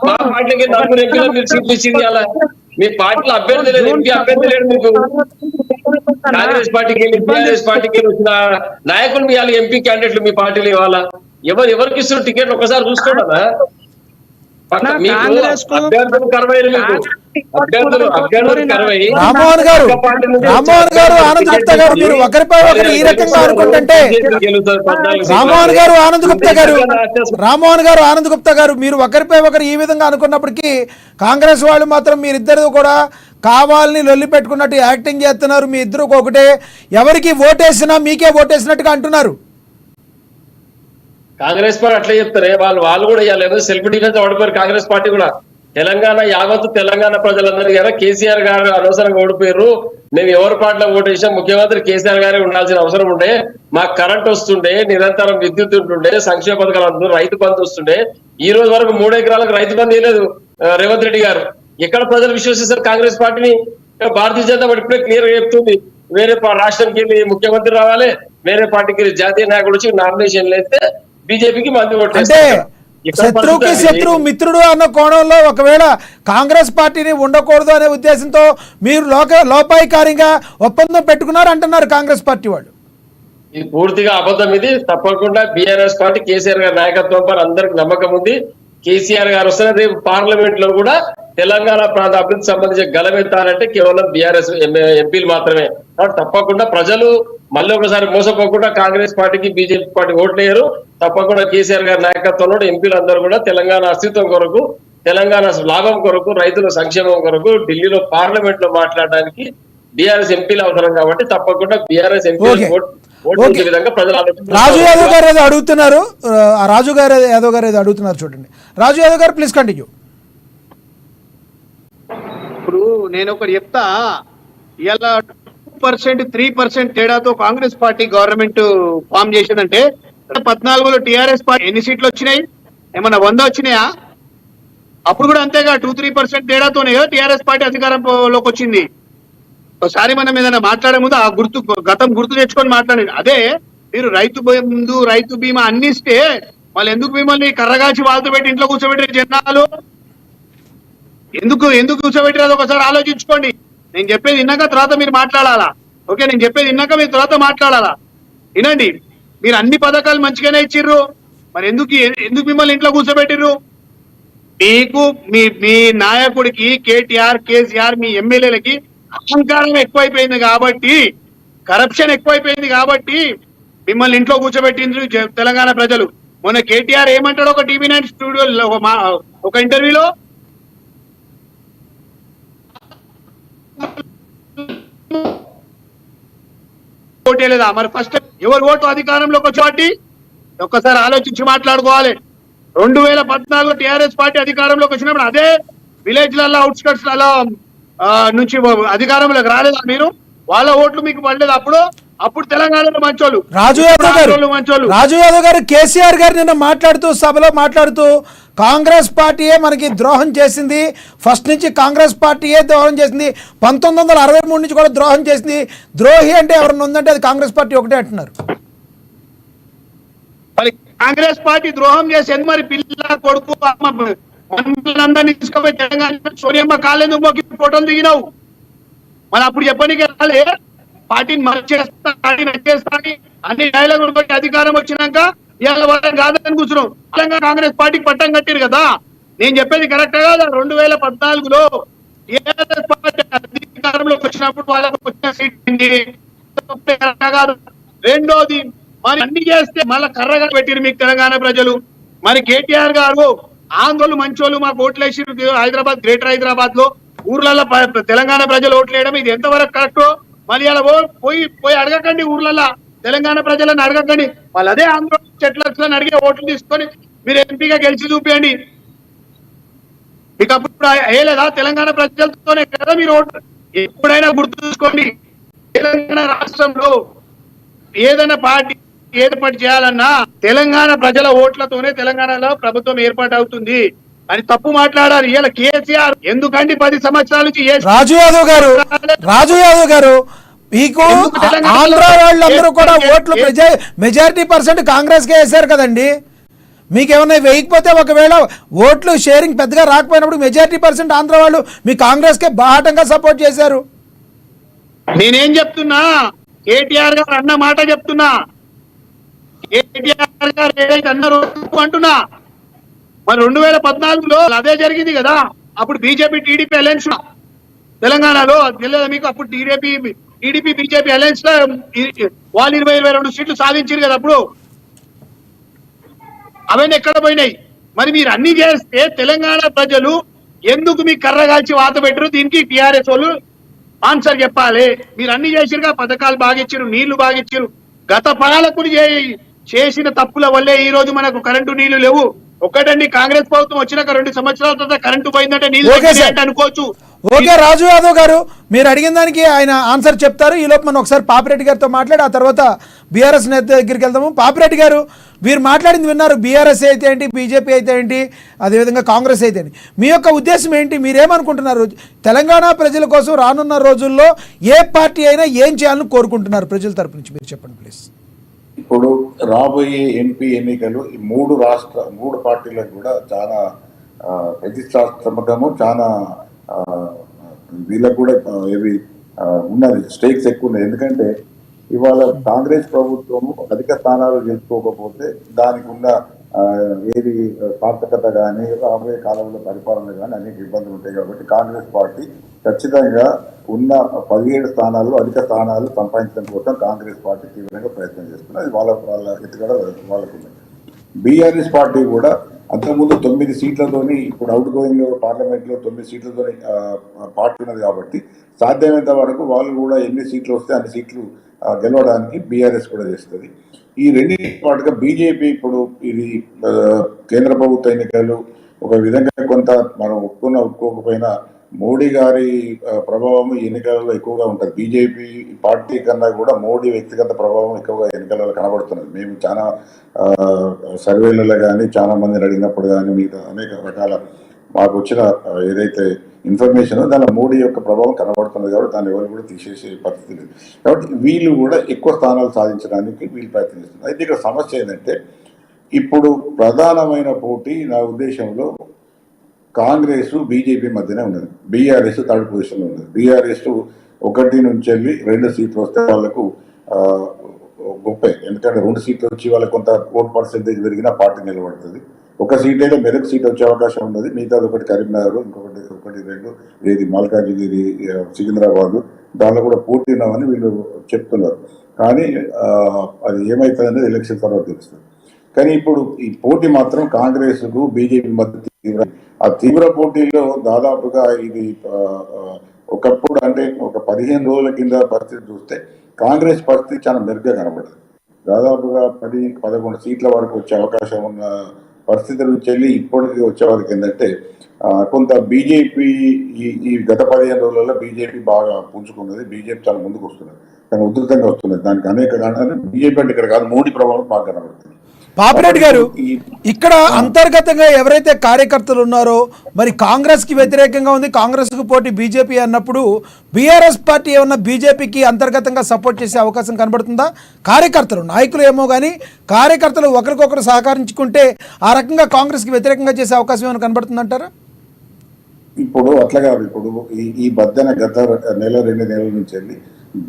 మా పార్టీలకి 4 ఎంపీలు మీరు సీట్లు ఇచ్చింది. అలా మీ పార్టీలో అభ్యర్థి లేదు, ఎంపీ అభ్యర్థి లేడు మీకు. కాంగ్రెస్ పార్టీకి వెళ్ళి బీఆర్ఎస్ పార్టీకి వచ్చిన నాయకులు మీ ఎంపీ క్యాండిడేట్లు మీ పార్టీలు ఇవ్వాలా? ఎవరికి ఇస్తున్న టికెట్ ఒకసారి చూసుకోండి.
రామ్మోహన్ గారు ఆనంద్ గుప్తా గారు మీరు ఒకరిపై ఒకరు ఈ రకంగా అనుకుంటుంటే రామ్మోహన్ గారు ఆనంద్ గుప్తా గారు మీరు ఒకరిపై ఒకరు ఈ విధంగా అనుకున్నప్పటికీ కాంగ్రెస్ వాళ్ళు మాత్రం మీరిద్దరు కూడా కావాలని లొల్లి పెట్టుకున్నట్టు యాక్టింగ్ చేస్తున్నారు. మీ ఇద్దరు ఒకటే, ఎవరికి ఓటేసినా మీకే ఓటేసినట్టుగా అంటున్నారు.
కాంగ్రెస్ పార్టీ అట్లా చెప్తారే వాళ్ళు కూడా ఇవ్వలేదు. సెల్ఫ్ డిఫెన్స్ ఓడిపోయారు కాంగ్రెస్ పార్టీ కూడా. తెలంగాణ యావత్తు తెలంగాణ ప్రజలందరూ కదా కేసీఆర్ గారు అనవసరంగా ఓడిపోయారు, మేము ఎవరి పార్టీలో ఓటేసాం, ముఖ్యమంత్రి కేసీఆర్ గారే ఉండాల్సిన అవసరం ఉండే, మాకు కరెంట్ వస్తుండే, నిరంతరం విద్యుత్ ఉంటుండే, సంక్షేమ పథకాలు అందుతుండే, రైతు బంధు వస్తుండే. ఈ రోజు వరకు 3 ఎకరాలకు రైతు బంధు ఇవ్వలేదు రేవంత్ రెడ్డి గారు. ఎక్కడ ప్రజలు విశ్వసిస్తారు కాంగ్రెస్ పార్టీని? భారతీయ జనతా పార్టీ ఇప్పుడే క్లియర్ గా చెప్తుంది, వేరే రాష్ట్రానికి వెళ్ళి ముఖ్యమంత్రి రావాలి, వేరే పార్టీకి జాతీయ నాయకుడు వచ్చి నామినేషన్ వేస్తే బీజేపీకి మంది
అంటే శత్రువుకి శత్రువు మిత్రుడు అన్న కోణంలో ఒకవేళ కాంగ్రెస్ పార్టీని ఉండకూడదు అనే ఉద్దేశంతో మీరు లోపాయికారిగా ఒప్పందం పెట్టుకున్నారు అంటున్నారు కాంగ్రెస్ పార్టీ వాళ్ళు.
ఇది పూర్తిగా అబద్ధం. ఇది తప్పకుండా బీఆర్ఎస్ పార్టీ కేసీఆర్ గారి నాయకత్వం పైన అందరికి నమ్మకం ఉంది. కేసీఆర్ గారు వస్తున్న రేపు పార్లమెంట్ లో కూడా తెలంగాణ ప్రాంత అభివృద్ధి సంబంధించి గలమెత్తాలంటే కేవలం బీఆర్ఎస్ ఎంపీలు మాత్రమే. తప్పకుండా ప్రజలు మళ్ళీ ఒకసారి మోసపోకుండా కాంగ్రెస్ పార్టీకి బీజేపీ పార్టీ ఓట్లేయరు. తప్పకుండా కేసీఆర్ గారి నాయకత్వంలో ఎంపీలు అందరూ కూడా తెలంగాణ అస్తిత్వం కొరకు, తెలంగాణ లాభం కొరకు, రైతుల సంక్షేమం కొరకు ఢిల్లీలో పార్లమెంట్ లో మాట్లాడడానికి బీఆర్ఎస్ ఎంపీలు అవసరం కాబట్టి తప్పకుండా బీఆర్ఎస్ ఎంపీలు ఓటు విధంగా ప్రజలు
రాజు యాదవ్ గారు ఏదో అడుగుతున్నారు, రాజు యాదవ్ గారు ఏదో అడుగుతున్నారు చూడండి. రాజు యాదవ్ గారు ప్లీజ్ కంటిన్యూ.
ఇప్పుడు నేను ఒకటి చెప్తా, ఇలా 2% 3% తేడాతో కాంగ్రెస్ పార్టీ గవర్నమెంట్ ఫామ్ చేసిందంటే 14లో టిఆర్ఎస్ పార్టీ ఎన్ని సీట్లు వచ్చినాయి? ఏమన్నా 100 వచ్చినాయా? అప్పుడు కూడా అంతేగా 2-3% తేడాతోనే టిఆర్ఎస్ పార్టీ అధికారంలోకి వచ్చింది. ఒకసారి మనం ఏదైనా మాట్లాడే ముందు ఆ గతం గుర్తు తెచ్చుకొని మాట్లాడండి. అదే మీరు రైతు బీమా అన్ని ఇస్తే వాళ్ళు ఎందుకు మిమ్మల్ని కర్రగాచి వాళ్ళతో పెట్టి ఇంట్లో కూర్చోబెట్టే జనాలు ఎందుకు కూర్చోబెట్టిరో ఒకసారి ఆలోచించుకోండి. నేను చెప్పేది విన్నాక తర్వాత మీరు మాట్లాడాలా. ఓకే, నేను చెప్పేది విన్నాక మీరు తర్వాత మాట్లాడాలా. వినండి, మీరు అన్ని పథకాలు మంచిగానే ఇచ్చిర్రు, మరి ఎందుకు మిమ్మల్ని ఇంట్లో కూర్చోబెట్టిర్రు? మీకు మీ నాయకుడికి కేసీఆర్ మీ ఎమ్మెల్యేలకి అహంకారం ఎక్కువైపోయింది కాబట్టి, కరప్షన్ ఎక్కువైపోయింది కాబట్టి మిమ్మల్ని ఇంట్లో కూర్చోబెట్టిండ్రు తెలంగాణ ప్రజలు. మొన్న కేటీఆర్ ఏమంటాడు ఒక TV9 స్టూడియో ఒక ఇంటర్వ్యూలో, ఓటే లేదా? మరి ఫస్ట్ ఎవరు ఓటు అధికారంలోకి వచ్చి ఒక్కసారి ఆలోచించి మాట్లాడుకోవాలి. 2014లో టిఆర్ఎస్ పార్టీ అధికారంలోకి వచ్చినప్పుడు అదే విలేజ్ లలో అవుట్స్కట్స్ లలో నుంచి అధికారంలోకి రాలేదా మీరు? వాళ్ళ ఓట్లు మీకు పడలేదు. అప్పుడు తెలంగాణలో మంచోళ్ళు.
రాజు యాదవ్ గారు కేసీఆర్ గారు నిన్న సభలో మాట్లాడుతూ కాంగ్రెస్ పార్టీయే మనకి ద్రోహం చేసింది, ఫస్ట్ నుంచి కాంగ్రెస్ పార్టీయే ద్రోహం చేసింది, 1963 నుంచి కూడా ద్రోహం చేసింది, ద్రోహి అంటే ఎవరన్నా ఉందంటే అది కాంగ్రెస్ పార్టీ ఒకటే అంటున్నారు.
మరి కాంగ్రెస్ పార్టీ ద్రోహం చేసేది మరి పిల్ల కొడుకు అందరినీ తీసుకుపోయి తెలంగాణ సోనియమ్మ కాలేందుకు మొక్కి ఫోటోలు దిగినావు. మరి అప్పుడు చెప్పనీకి రాలే పార్టీని నచ్చేస్తాని అన్ని డైలాగులు బట్టి అధికారం వచ్చినాక ఇవాళ వాళ్ళని కాదని కూర్చున్నాం. తెలంగాణ కాంగ్రెస్ పార్టీకి పట్టం కట్టారు కదా. నేను చెప్పేది కరెక్ట్ కాదా? 2014లో టీఆర్ఎస్ పార్టీ అధికారంలోకి వచ్చినప్పుడు వాళ్ళకి వచ్చిన సీట్ కాదు. రెండోది మరి అన్ని చేస్తే మళ్ళీ కర్రగా పెట్టిరు మీకు తెలంగాణ ప్రజలు. మరి కేటీఆర్ గారు ఆంధ్రోళ్ళు మంచోళ్ళు మాకు ఓట్లేసిరు హైదరాబాద్, గ్రేటర్ హైదరాబాద్ లో ఊర్లలో తెలంగాణ ప్రజలు ఓట్లు వేయడం ఇది ఎంతవరకు కరెక్ట్? మళ్ళీ అలా పోయి అడగకండి, ఊర్లలో తెలంగాణ ప్రజలను అడగకండి. వాళ్ళు అదే ఆంధ్ర చెట్లను అడిగే ఓట్లు తీసుకొని మీరు ఎంపీగా గెలిచి చూపించండి. మీకు అప్పుడు వేయలేదా? తెలంగాణ ప్రజలతోనే కదా మీరు ఓట్లు. ఎప్పుడైనా గుర్తు చూసుకోండి, తెలంగాణ రాష్ట్రంలో ఏదైనా పార్టీ ఏర్పాటు చేయాలన్నా తెలంగాణ ప్రజల ఓట్లతోనే తెలంగాణలో ప్రభుత్వం ఏర్పాటు అవుతుంది అని తప్పు మాట్లాడారు. ఇలా కేసీఆర్ ఎందుకండి 10 సంవత్సరాల నుంచి
రాజు యాదవ్ గారు మీకు
ఎందుకు తెలంగాణలో
ఆంధ్ర వాళ్ళందరూ కూడా ఓట్లు మెజారిటీ పర్సెంట్ కాంగ్రెస్ కే వేశారు కదండి. మీకేమన్నా వేయకపోతే ఒకవేళ ఓట్లు షేరింగ్ పెద్దగా రాకపోయినప్పుడు మెజారిటీ పర్సెంట్ ఆంధ్ర వాళ్ళు మీ కాంగ్రెస్ కే బాహటంగా సపోర్ట్ చేశారు.
నేనేం చెప్తున్నా, కేటీఆర్ గారు అన్న మాట చెప్తున్నా. కేటీఆర్ గారు ఏదైతే అన్నారో అంటున్నా. మరి 2014లో అదే జరిగింది కదా. అప్పుడు బీజేపీ టీడీపీ అలయన్స్ తెలంగాణలో తెలియదు మీకు. అప్పుడు టీడీపీ బీజేపీ అలయన్స్ లో వాళ్ళు 22 సీట్లు సాధించారు కదా. అప్పుడు అవన్నీ ఎక్కడ పోయినాయి? మరి మీరు అన్ని చేస్తే తెలంగాణ ప్రజలు ఎందుకు మీ కర్రగాల్చి వాత పెట్టరు? దీనికి టీఆర్ఎస్ వాళ్ళు ఆన్సర్ చెప్పాలి. మీరు అన్ని చేసిరుగా, పథకాలు బాగిచ్చారు, నీళ్లు బాగిచ్చారు. గత పాలకులు చేసిన తప్పుల వల్లే ఈ రోజు మనకు కరెంటు నీళ్లు లేవు. ఒకటండి, కాంగ్రెస్ ప్రభుత్వం వచ్చినాక 2 సంవత్సరాల తర్వాత కరెంటు పోయిందంటే నీళ్లు అనుకోవచ్చు.
ఓకే రాజు యాదవ్ గారు, మీరు అడిగిన దానికి ఆయన ఆన్సర్ చెప్తారు. ఈ లోపు మనం ఒకసారి పాపిరెడ్డి గారితో మాట్లాడి ఆ తర్వాత బీఆర్ఎస్ నేత దగ్గరికి వెళ్తాము. పాపిరెడ్డి గారు, మీరు మాట్లాడింది విన్నారు. బీఆర్ఎస్ అయితే ఏంటి, బీజేపీ అయితే ఏంటి, అదేవిధంగా కాంగ్రెస్ అయితే ఏంటి, మీ యొక్క ఉద్దేశం ఏంటి? మీరేమనుకుంటున్నారు? తెలంగాణ ప్రజల కోసం రానున్న రోజుల్లో ఏ పార్టీ అయినా ఏం చేయాలని కోరుకుంటున్నారు ప్రజల తరపు నుంచి? మీరు చెప్పండి ప్లీజ్.
ఇప్పుడు రాబోయే ఎంపీ ఎన్నికలు ఈ 3 పార్టీలకు కూడా చాలా ప్రతిష్టాత్మకము, చాలా వీళ్ళకు కూడా ఇవి ఉన్నది, స్టేక్స్ ఎక్కువ ఉన్నాయి. ఎందుకంటే ఇవాళ కాంగ్రెస్ ప్రభుత్వము అధిక స్థానాలు గెలుచుకోకపోతే దానికి ఉన్న ఏది సార్థకత కానీ రాబోయే కాలంలో పరిపాలన కానీ అనేక ఇబ్బందులు ఉంటాయి. కాబట్టి కాంగ్రెస్ పార్టీ ఖచ్చితంగా ఉన్న 17 స్థానాల్లో అధిక స్థానాలు సంపాదించడం కోసం కాంగ్రెస్ పార్టీ తీవ్రంగా ప్రయత్నం చేస్తుంది. అది వాళ్ళ ఎత్తుగడ వాళ్ళకు. బీఆర్ఎస్ పార్టీ కూడా అంతకుముందు 9 సీట్లతోని, ఇప్పుడు అవుట్ గోయింగ్ పార్లమెంట్ లో 9 సీట్లతోని పార్టీ ఉన్నది. కాబట్టి సాధ్యమైనంత వరకు వాళ్ళు కూడా ఎన్ని సీట్లు వస్తే అన్ని సీట్లు గెలవడానికి బీఆర్ఎస్ కూడా చేస్తుంది. ఈ రెండింటి పాటుగా బీజేపీ ఇప్పుడు ఇది కేంద్ర ప్రభుత్వ ఎన్నికలు ఒక విధంగా కొంత మనం ఒప్పుకోకపోయినా మోడీ గారి ప్రభావం ఈ ఎన్నికలలో ఎక్కువగా ఉంటుంది. బీజేపీ పార్టీ కన్నా కూడా మోడీ వ్యక్తిగత ప్రభావం ఎక్కువగా ఎన్నికలలో కనబడుతున్నది. మేము చాలా సర్వేలలో కానీ చాలా మందిని అడిగినప్పుడు కానీ మిగతా అనేక రకాల మాకు వచ్చిన ఏదైతే ఇన్ఫర్మేషన్ దానిలో మోడీ యొక్క ప్రభావం కనబడుతున్నది. కాబట్టి దాన్ని ఎవరు కూడా తీసేసే పరిస్థితి లేదు. కాబట్టి వీళ్ళు కూడా ఎక్కువ స్థానాలు సాధించడానికి వీళ్ళు ప్రయత్నిస్తున్నారు. అయితే ఇక్కడ సమస్య ఏంటంటే ఇప్పుడు ప్రధానమైన పోటీ నా ఉద్దేశంలో కాంగ్రెస్ బీజేపీ మధ్యనే ఉన్నది. బీఆర్ఎస్ థర్డ్ పొజిషన్లో ఉన్నది. బీఆర్ఎస్ 1 నుంచి వెళ్ళి 2 సీట్లు వస్తే వాళ్ళకు గొప్పే. ఎందుకంటే 2 సీట్లు వచ్చి వాళ్ళకి కొంత ఓట్ పర్సెంటేజ్ పెరిగినా పార్టీ నిలబడుతుంది. 1 సీట్ అయితే మెదక్ సీట్ వచ్చే అవకాశం ఉన్నది. మిగతాది 1 కరీంనగర్, ఇంకొకటి 2 ఏది మల్కాజిగిరి, సికింద్రాబాద్, దానిలో కూడా పోటీ ఉన్నామని వీళ్ళు చెప్తున్నారు. కానీ అది ఏమవుతుందనేది ఎలక్షన్ తర్వాత తెలుస్తుంది. కానీ ఇప్పుడు ఈ పోటీ మాత్రం కాంగ్రెస్కు బీజేపీ మధ్య ఆ తీవ్ర పోటీలో దాదాపుగా ఇది ఒకప్పుడు అంటే ఒక 15 రోజుల కింద పరిస్థితి చూస్తే కాంగ్రెస్ పరిస్థితి చాలా మెరుగ్గా కనబడుతుంది. దాదాపుగా 10-11 సీట్ల వరకు వచ్చే అవకాశం ఉన్న పరిస్థితి నుంచి వెళ్ళి ఇప్పటికి వచ్చే వాళ్ళకి ఏంటంటే కొంత బీజేపీ ఈ గత 15 రోజులలో బీజేపీ బాగా పుంజుకున్నది. బీజేపీ చాలా ముందుకు వస్తున్నది, కానీ ఉధృతంగా వస్తున్నది. దానికి అనేక కారణాలు బీజేపీ అంటే ఇక్కడ కాదు, మోడీ ప్రభావం బాగా కనబడుతుంది.
పాపిరెడ్డి గారు, ఇక్కడ అంతర్గతంగా ఎవరైతే కార్యకర్తలు ఉన్నారో మరి కాంగ్రెస్ కి వ్యతిరేకంగా ఉంది, కాంగ్రెస్ కు పోటీ బీజేపీ అన్నప్పుడు బీఆర్ఎస్ పార్టీ ఏమన్నా బీజేపీకి అంతర్గతంగా సపోర్ట్ చేసే అవకాశం కనబడుతుందా? కార్యకర్తలు, నాయకులు ఏమో కానీ కార్యకర్తలు ఒకరికొకరు సహకరించుకుంటే ఆ రకంగా కాంగ్రెస్ కి వ్యతిరేకంగా చేసే అవకాశం ఏమైనా కనబడుతుందంటారా?
ఇప్పుడు అట్లా కాదు. ఇప్పుడు ఈ మధ్యన గత 1-2 నెలల నుంచి వెళ్ళి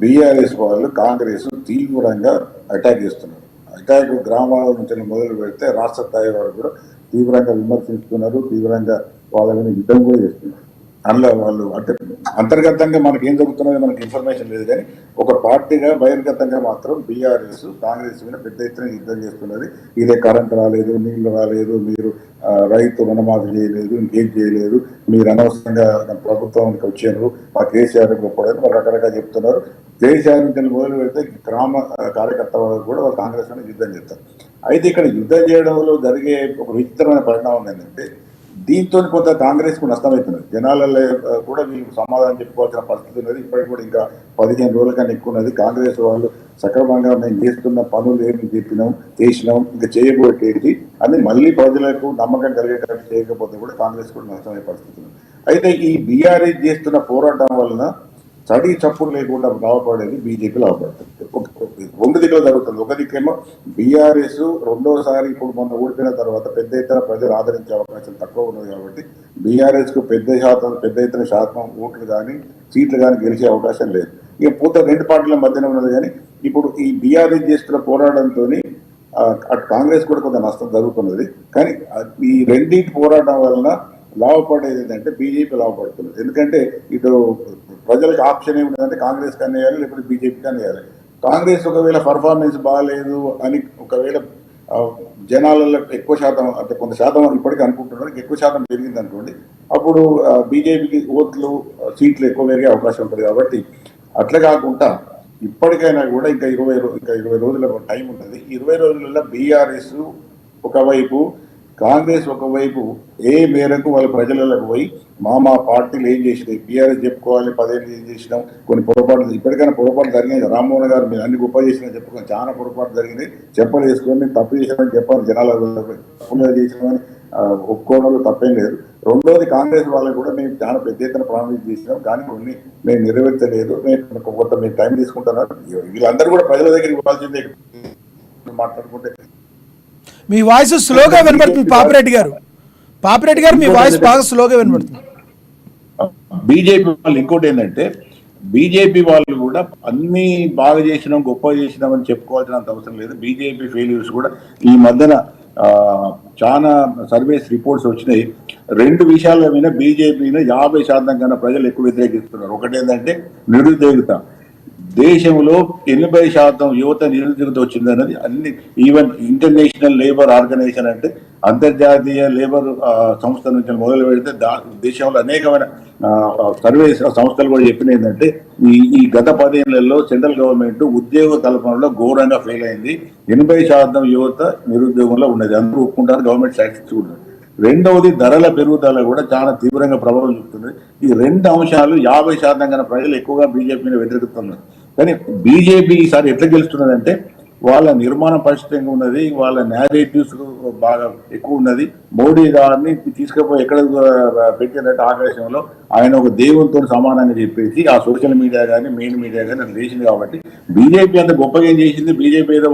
బీఆర్ఎస్ వాళ్ళు కాంగ్రెస్ తీవ్రంగా అటాక్ చేస్తున్నారు. అటాక్ గ్రామాల నుంచి మొదలు పెడితే రాష్ట్ర స్థాయి వరకు కూడా తీవ్రంగా విమర్శిస్తున్నారు, తీవ్రంగా వాళ్ళ మీద యుద్ధం కూడా చేస్తున్నారు. అందులో వాళ్ళు అంటే అంతర్గతంగా మనకి ఏం జరుగుతున్నది మనకి ఇన్ఫర్మేషన్ లేదు. కానీ ఒక పార్టీగా బహిర్గతంగా మాత్రం బీఆర్ఎస్ కాంగ్రెస్ మీద పెద్ద ఎత్తున యుద్ధం చేస్తున్నది. ఇదే కరెంట్ రాలేదు, నీళ్లు రాలేదు, మీరు రైతు రుణమాఫీ చేయలేదు, ఇంకేం చేయలేదు, మీరు అనవసరంగా ప్రభుత్వానికి వచ్చారు, మా కేసీఆర్ గొప్పడని వాళ్ళు రకరకాల చెప్తున్నారు. కేసీఆర్ నుంచి మొదలు పెడితే గ్రామ కార్యకర్త వాళ్ళకు కూడా వాళ్ళు కాంగ్రెస్ మీద యుద్ధం చేస్తారు. అయితే ఇక్కడ యుద్ధం చేయడంలో జరిగే ఒక విచిత్రమైన పరిణామం ఏంటంటే దీంతో కొంత కాంగ్రెస్ కు నష్టమవుతున్నది. జనాలలో కూడా వీళ్ళకి సమాధానం చెప్పుకోవాల్సిన పరిస్థితి ఉన్నది. ఇప్పటికి కూడా ఇంకా 15 రోజుల కన్నా ఎక్కువ ఉన్నది. కాంగ్రెస్ వాళ్ళు సక్రమంగా మేము చేస్తున్న పనులు ఏమి చెప్పినాం చేసినాం ఇంకా చేయబోయేది అని మళ్ళీ ప్రజలకు నమ్మకం కలిగేటట్టు చేయకపోతే కూడా కాంగ్రెస్ కూడా నష్టమయ్యే పరిస్థితి ఉంది. అయితే ఈ బీఆర్ఎస్ చేస్తున్న పోరాటం వలన చడి చప్పుడు లేకుండా లాభపడేది బీజేపీ లాభపడుతుంది. రెండు దిక్కులు జరుగుతుంది. ఒక దిక్కేమో బీఆర్ఎస్ రెండోసారి ఇప్పుడు మొన్న ఓడిపోయిన తర్వాత పెద్ద ఎత్తున ప్రజలు ఆదరించే అవకాశం తక్కువ ఉన్నది కాబట్టి బీఆర్ఎస్ కు పెద్ద ఎత్తున శాతం ఓట్లు కానీ సీట్లు కానీ గెలిచే అవకాశం లేదు. ఇక పూర్తి రెండు పార్టీల మధ్యన ఉన్నది. కానీ ఇప్పుడు ఈ బీఆర్ఎస్ చేస్తున్న పోరాటంతో అటు కాంగ్రెస్ కూడా కొంత నష్టం జరుగుతున్నది. కానీ ఈ రెండింటి పోరాటం వలన లాభపడేది ఏంటంటే బీజేపీ లాభపడుతుంది. ఎందుకంటే ఇటు ప్రజలకు ఆప్షన్ ఏమిటంటే కాంగ్రెస్ కానీ వేయాలి లేకపోతే బీజేపీ కానీ వేయాలి. కాంగ్రెస్ ఒకవేళ పర్ఫార్మెన్స్ బాగాలేదు అని ఒకవేళ జనాలలో ఎక్కువ శాతం అంటే కొంత శాతం ఇప్పటికీ అనుకుంటున్నారు ఎక్కువ శాతం పెరిగింది అనుకోండి, అప్పుడు బీజేపీకి ఓట్లు సీట్లు ఎక్కువ పెరిగే అవకాశం ఉంటుంది. కాబట్టి అట్లా కాకుండా ఇప్పటికైనా కూడా ఇంకా 20 రోజుల టైం ఉంటుంది. 20 రోజులలో బీఆర్ఎస్ ఒకవైపు కాంగ్రెస్ ఒకవైపు ఏ మేరకు వాళ్ళ ప్రజలకు పోయి మా పార్టీలు ఏం చేసినాయి బీఆర్ఎస్ చెప్పుకోవాలి 10 ఏళ్ళు ఏం చేసినాం కొన్ని పొరపాట్లు ఇప్పటికైనా పొరపాటు జరిగినాయి. రామ్మోహన్ గారు మీరు అన్ని గొప్ప చేసినా చెప్పుకొని చాలా పొరపాటు జరిగినాయి చెప్పలు వేసుకొని మేము తప్పు చేసామని చెప్పాలి. జనాలు తప్పుగా చేసినామని ఒప్పుకోవడంలో తప్పేం లేదు. రెండోది కాంగ్రెస్ వాళ్ళకు కూడా మేము చాలా పెద్ద ఎత్తున ప్రామిస్ చేసినాం కానీ కొన్ని మేము నెరవేర్చలేదు, మేము కొంత మేము టైం తీసుకుంటున్నారు. వీళ్ళందరూ కూడా ప్రజల దగ్గర ఇవ్వాల్సిందే. మాట్లాడుకుంటే
మీ వాయిస్ స్లోగా వినబడుతుంది పాపిరెడ్డి గారు మీ వాయిస్ బాగా స్లోగా వినబడుతుంది.
బీజేపీ వాళ్ళు ఇంకోటి ఏంటంటే బీజేపీ వాళ్ళు కూడా అన్ని బాగా చేసినాం గొప్ప చేసినామని చెప్పుకోవాల్సినంత అవసరం లేదు. బీజేపీ ఫెయిల్యూర్స్ కూడా ఈ మధ్యన చాలా సర్వేస్ రిపోర్ట్స్ వచ్చినాయి. 2 విషయాల మీద బీజేపీని 50% కన్నా ప్రజలు ఎక్కువ వ్యతిరేకిస్తున్నారు. ఒకటి ఏంటంటే నిరుద్యోగిత. దేశంలో 80% యువత నిరుద్యోగిత వచ్చిందన్నది అన్ని ఈవెన్ ఇంటర్నేషనల్ లేబర్ ఆర్గనైజేషన్ అంటే అంతర్జాతీయ లేబర్ సంస్థ నుంచి మొదలు పెడితే దేశంలో అనేకమైన సర్వే సంస్థలు కూడా చెప్పిన ఏంటంటే ఈ గత 10 ఏళ్లలో సెంట్రల్ గవర్నమెంట్ ఉద్యోగ కల్పనలో ఘోరంగా ఫెయిల్ అయింది. 80% యువత నిరుద్యోగంలో ఉన్నది. అందరూ ఒప్పుకుంటారు, గవర్నమెంట్ స్టాటిస్టిక్స్ కూడా. రెండవది ధరల పెరుగుదల కూడా చాలా తీవ్రంగా ప్రభావం చూపుతుంది. ఈ 2 అంశాలు 50% కన్నా ప్రజలు ఎక్కువగా బీజేపీని వ్యతిరేకిస్తున్నారు. కానీ బీజేపీ ఈసారి ఎట్లా గెలుస్తున్నదంటే వాళ్ళ నిర్మాణం పరిస్థితిగా ఉన్నది, వాళ్ళ నేరేటివ్స్ బాగా ఎక్కువ ఉన్నది. మోడీ గారిని తీసుకుపోయి ఎక్కడ పెట్టినట్టు ఆకాశంలో ఆయన ఒక దేవునితో సమానంగా చెప్పేసి ఆ సోషల్ మీడియా కానీ మెయిన్ మీడియా కానీ అది చేసింది. కాబట్టి బీజేపీ అంత గొప్పగా ఏం చేసింది, బీజేపీ ఏదో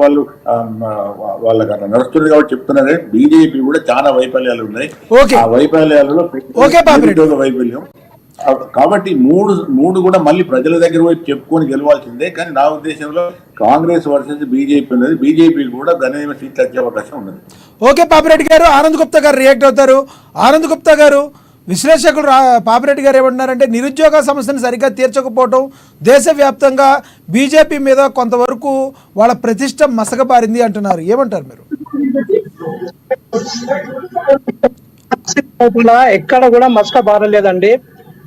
వాళ్ళకి అట్లా నడుస్తుంది కాబట్టి చెప్తున్నారు. బీజేపీ కూడా చాలా వైఫల్యాలు ఉన్నాయి. ఆ వైఫల్యాలలో వైఫల్యం కాబట్టి మూడు కూడా మళ్ళీ ప్రజల దగ్గర వైపు చెప్పుకొని గెలవాల్సిందే. కానీ నా ఉద్దేశంలో కాంగ్రెస్ వర్సెస్ బీజేపీ ఉన్నది. బీజేపీ కూడా గణనీయమైన సీట్లు వచ్చే అవకాశం ఉన్నది.
ఓకే పాపిరెడ్డి గారు, ఆనంద్ గుప్తా గారు రియాక్ట్ అవుతారు. ఆనంద్ గుప్తా గారు, విశ్లేషకులు పాపిరెడ్డి గారు ఏమంటున్నారంటే నిరుద్యోగ సమస్యను సరిగ్గా తీర్చకపోవడం దేశవ్యాప్తంగా బీజేపీ మీద కొంతవరకు వాళ్ళ ప్రతిష్ట మసకబారింది అంటున్నారు. ఏమంటారు మీరు?
ఎక్కడ కూడా మసక బారలేదండి.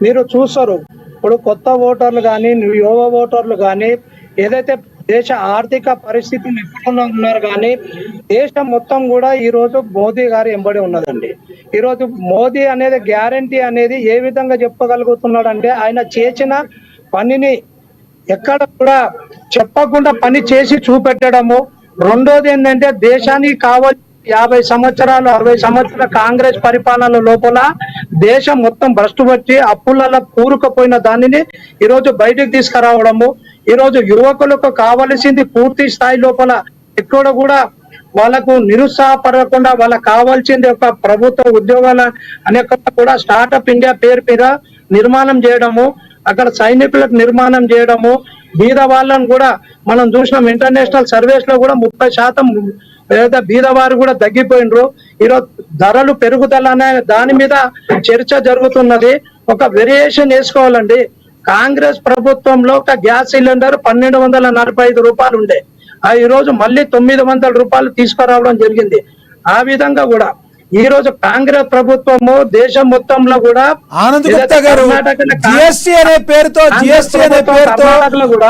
మీరు చూస్తారు ఇప్పుడు కొత్త ఓటర్లు కానీ యువ ఓటర్లు కానీ ఏదైతే దేశ ఆర్థిక పరిస్థితులు ఎక్కడ ఉన్నారు కానీ దేశం మొత్తం కూడా ఈ రోజు మోదీ గారు ఎంబడి ఉన్నదండి. ఈ రోజు మోదీ అనేది గ్యారంటీ అనేది ఏ విధంగా చెప్పగలుగుతున్నాడు అంటే ఆయన చేసిన పనిని ఎక్కడ కూడా చెప్పకుండా పని చేసి చూపెట్టడము. రెండోది ఏంటంటే దేశానికి కావాలి 50 సంవత్సరాలు 60 సంవత్సరాల కాంగ్రెస్ పరిపాలన లోపల దేశం మొత్తం భ్రష్టు పట్టి అప్పులలో కూరుకుపోయిన దానిని ఈరోజు బయటకు తీసుకురావడము. ఈరోజు యువకులకు కావలసింది పూర్తి స్థాయి లోపల ఎక్కడ కూడా వాళ్ళకు నిరుత్సాహపడకుండా వాళ్ళకు కావాల్సింది ఒక ప్రభుత్వ ఉద్యోగాల అనే కూడా స్టార్ట్అప్ ఇండియా పేరు మీద నిర్మాణం చేయడము, అక్కడ సైనికులకు నిర్మాణం చేయడము, బీద వాళ్ళను కూడా మనం చూసినాం. ఇంటర్నేషనల్ సర్వేస్ లో కూడా 30% లేదా బీదవారు కూడా తగ్గిపోయినరు. ఈరోజు ధరలు పెరుగుదల అనే దాని మీద చర్చ జరుగుతున్నది. ఒక వేరియేషన్ వేసుకోవాలండి. కాంగ్రెస్ ప్రభుత్వంలో ఒక గ్యాస్ సిలిండర్ 1245 రూపాయలు ఉండే, ఈ రోజు మళ్ళీ 900 రూపాయలు తీసుకురావడం జరిగింది. ఆ విధంగా కూడా ఈ రోజు కాంగ్రెస్ ప్రభుత్వము దేశం మొత్తంలో కూడా
ఆనంద్ గుప్తా గారు జిఎస్టీ అనే పేరుతో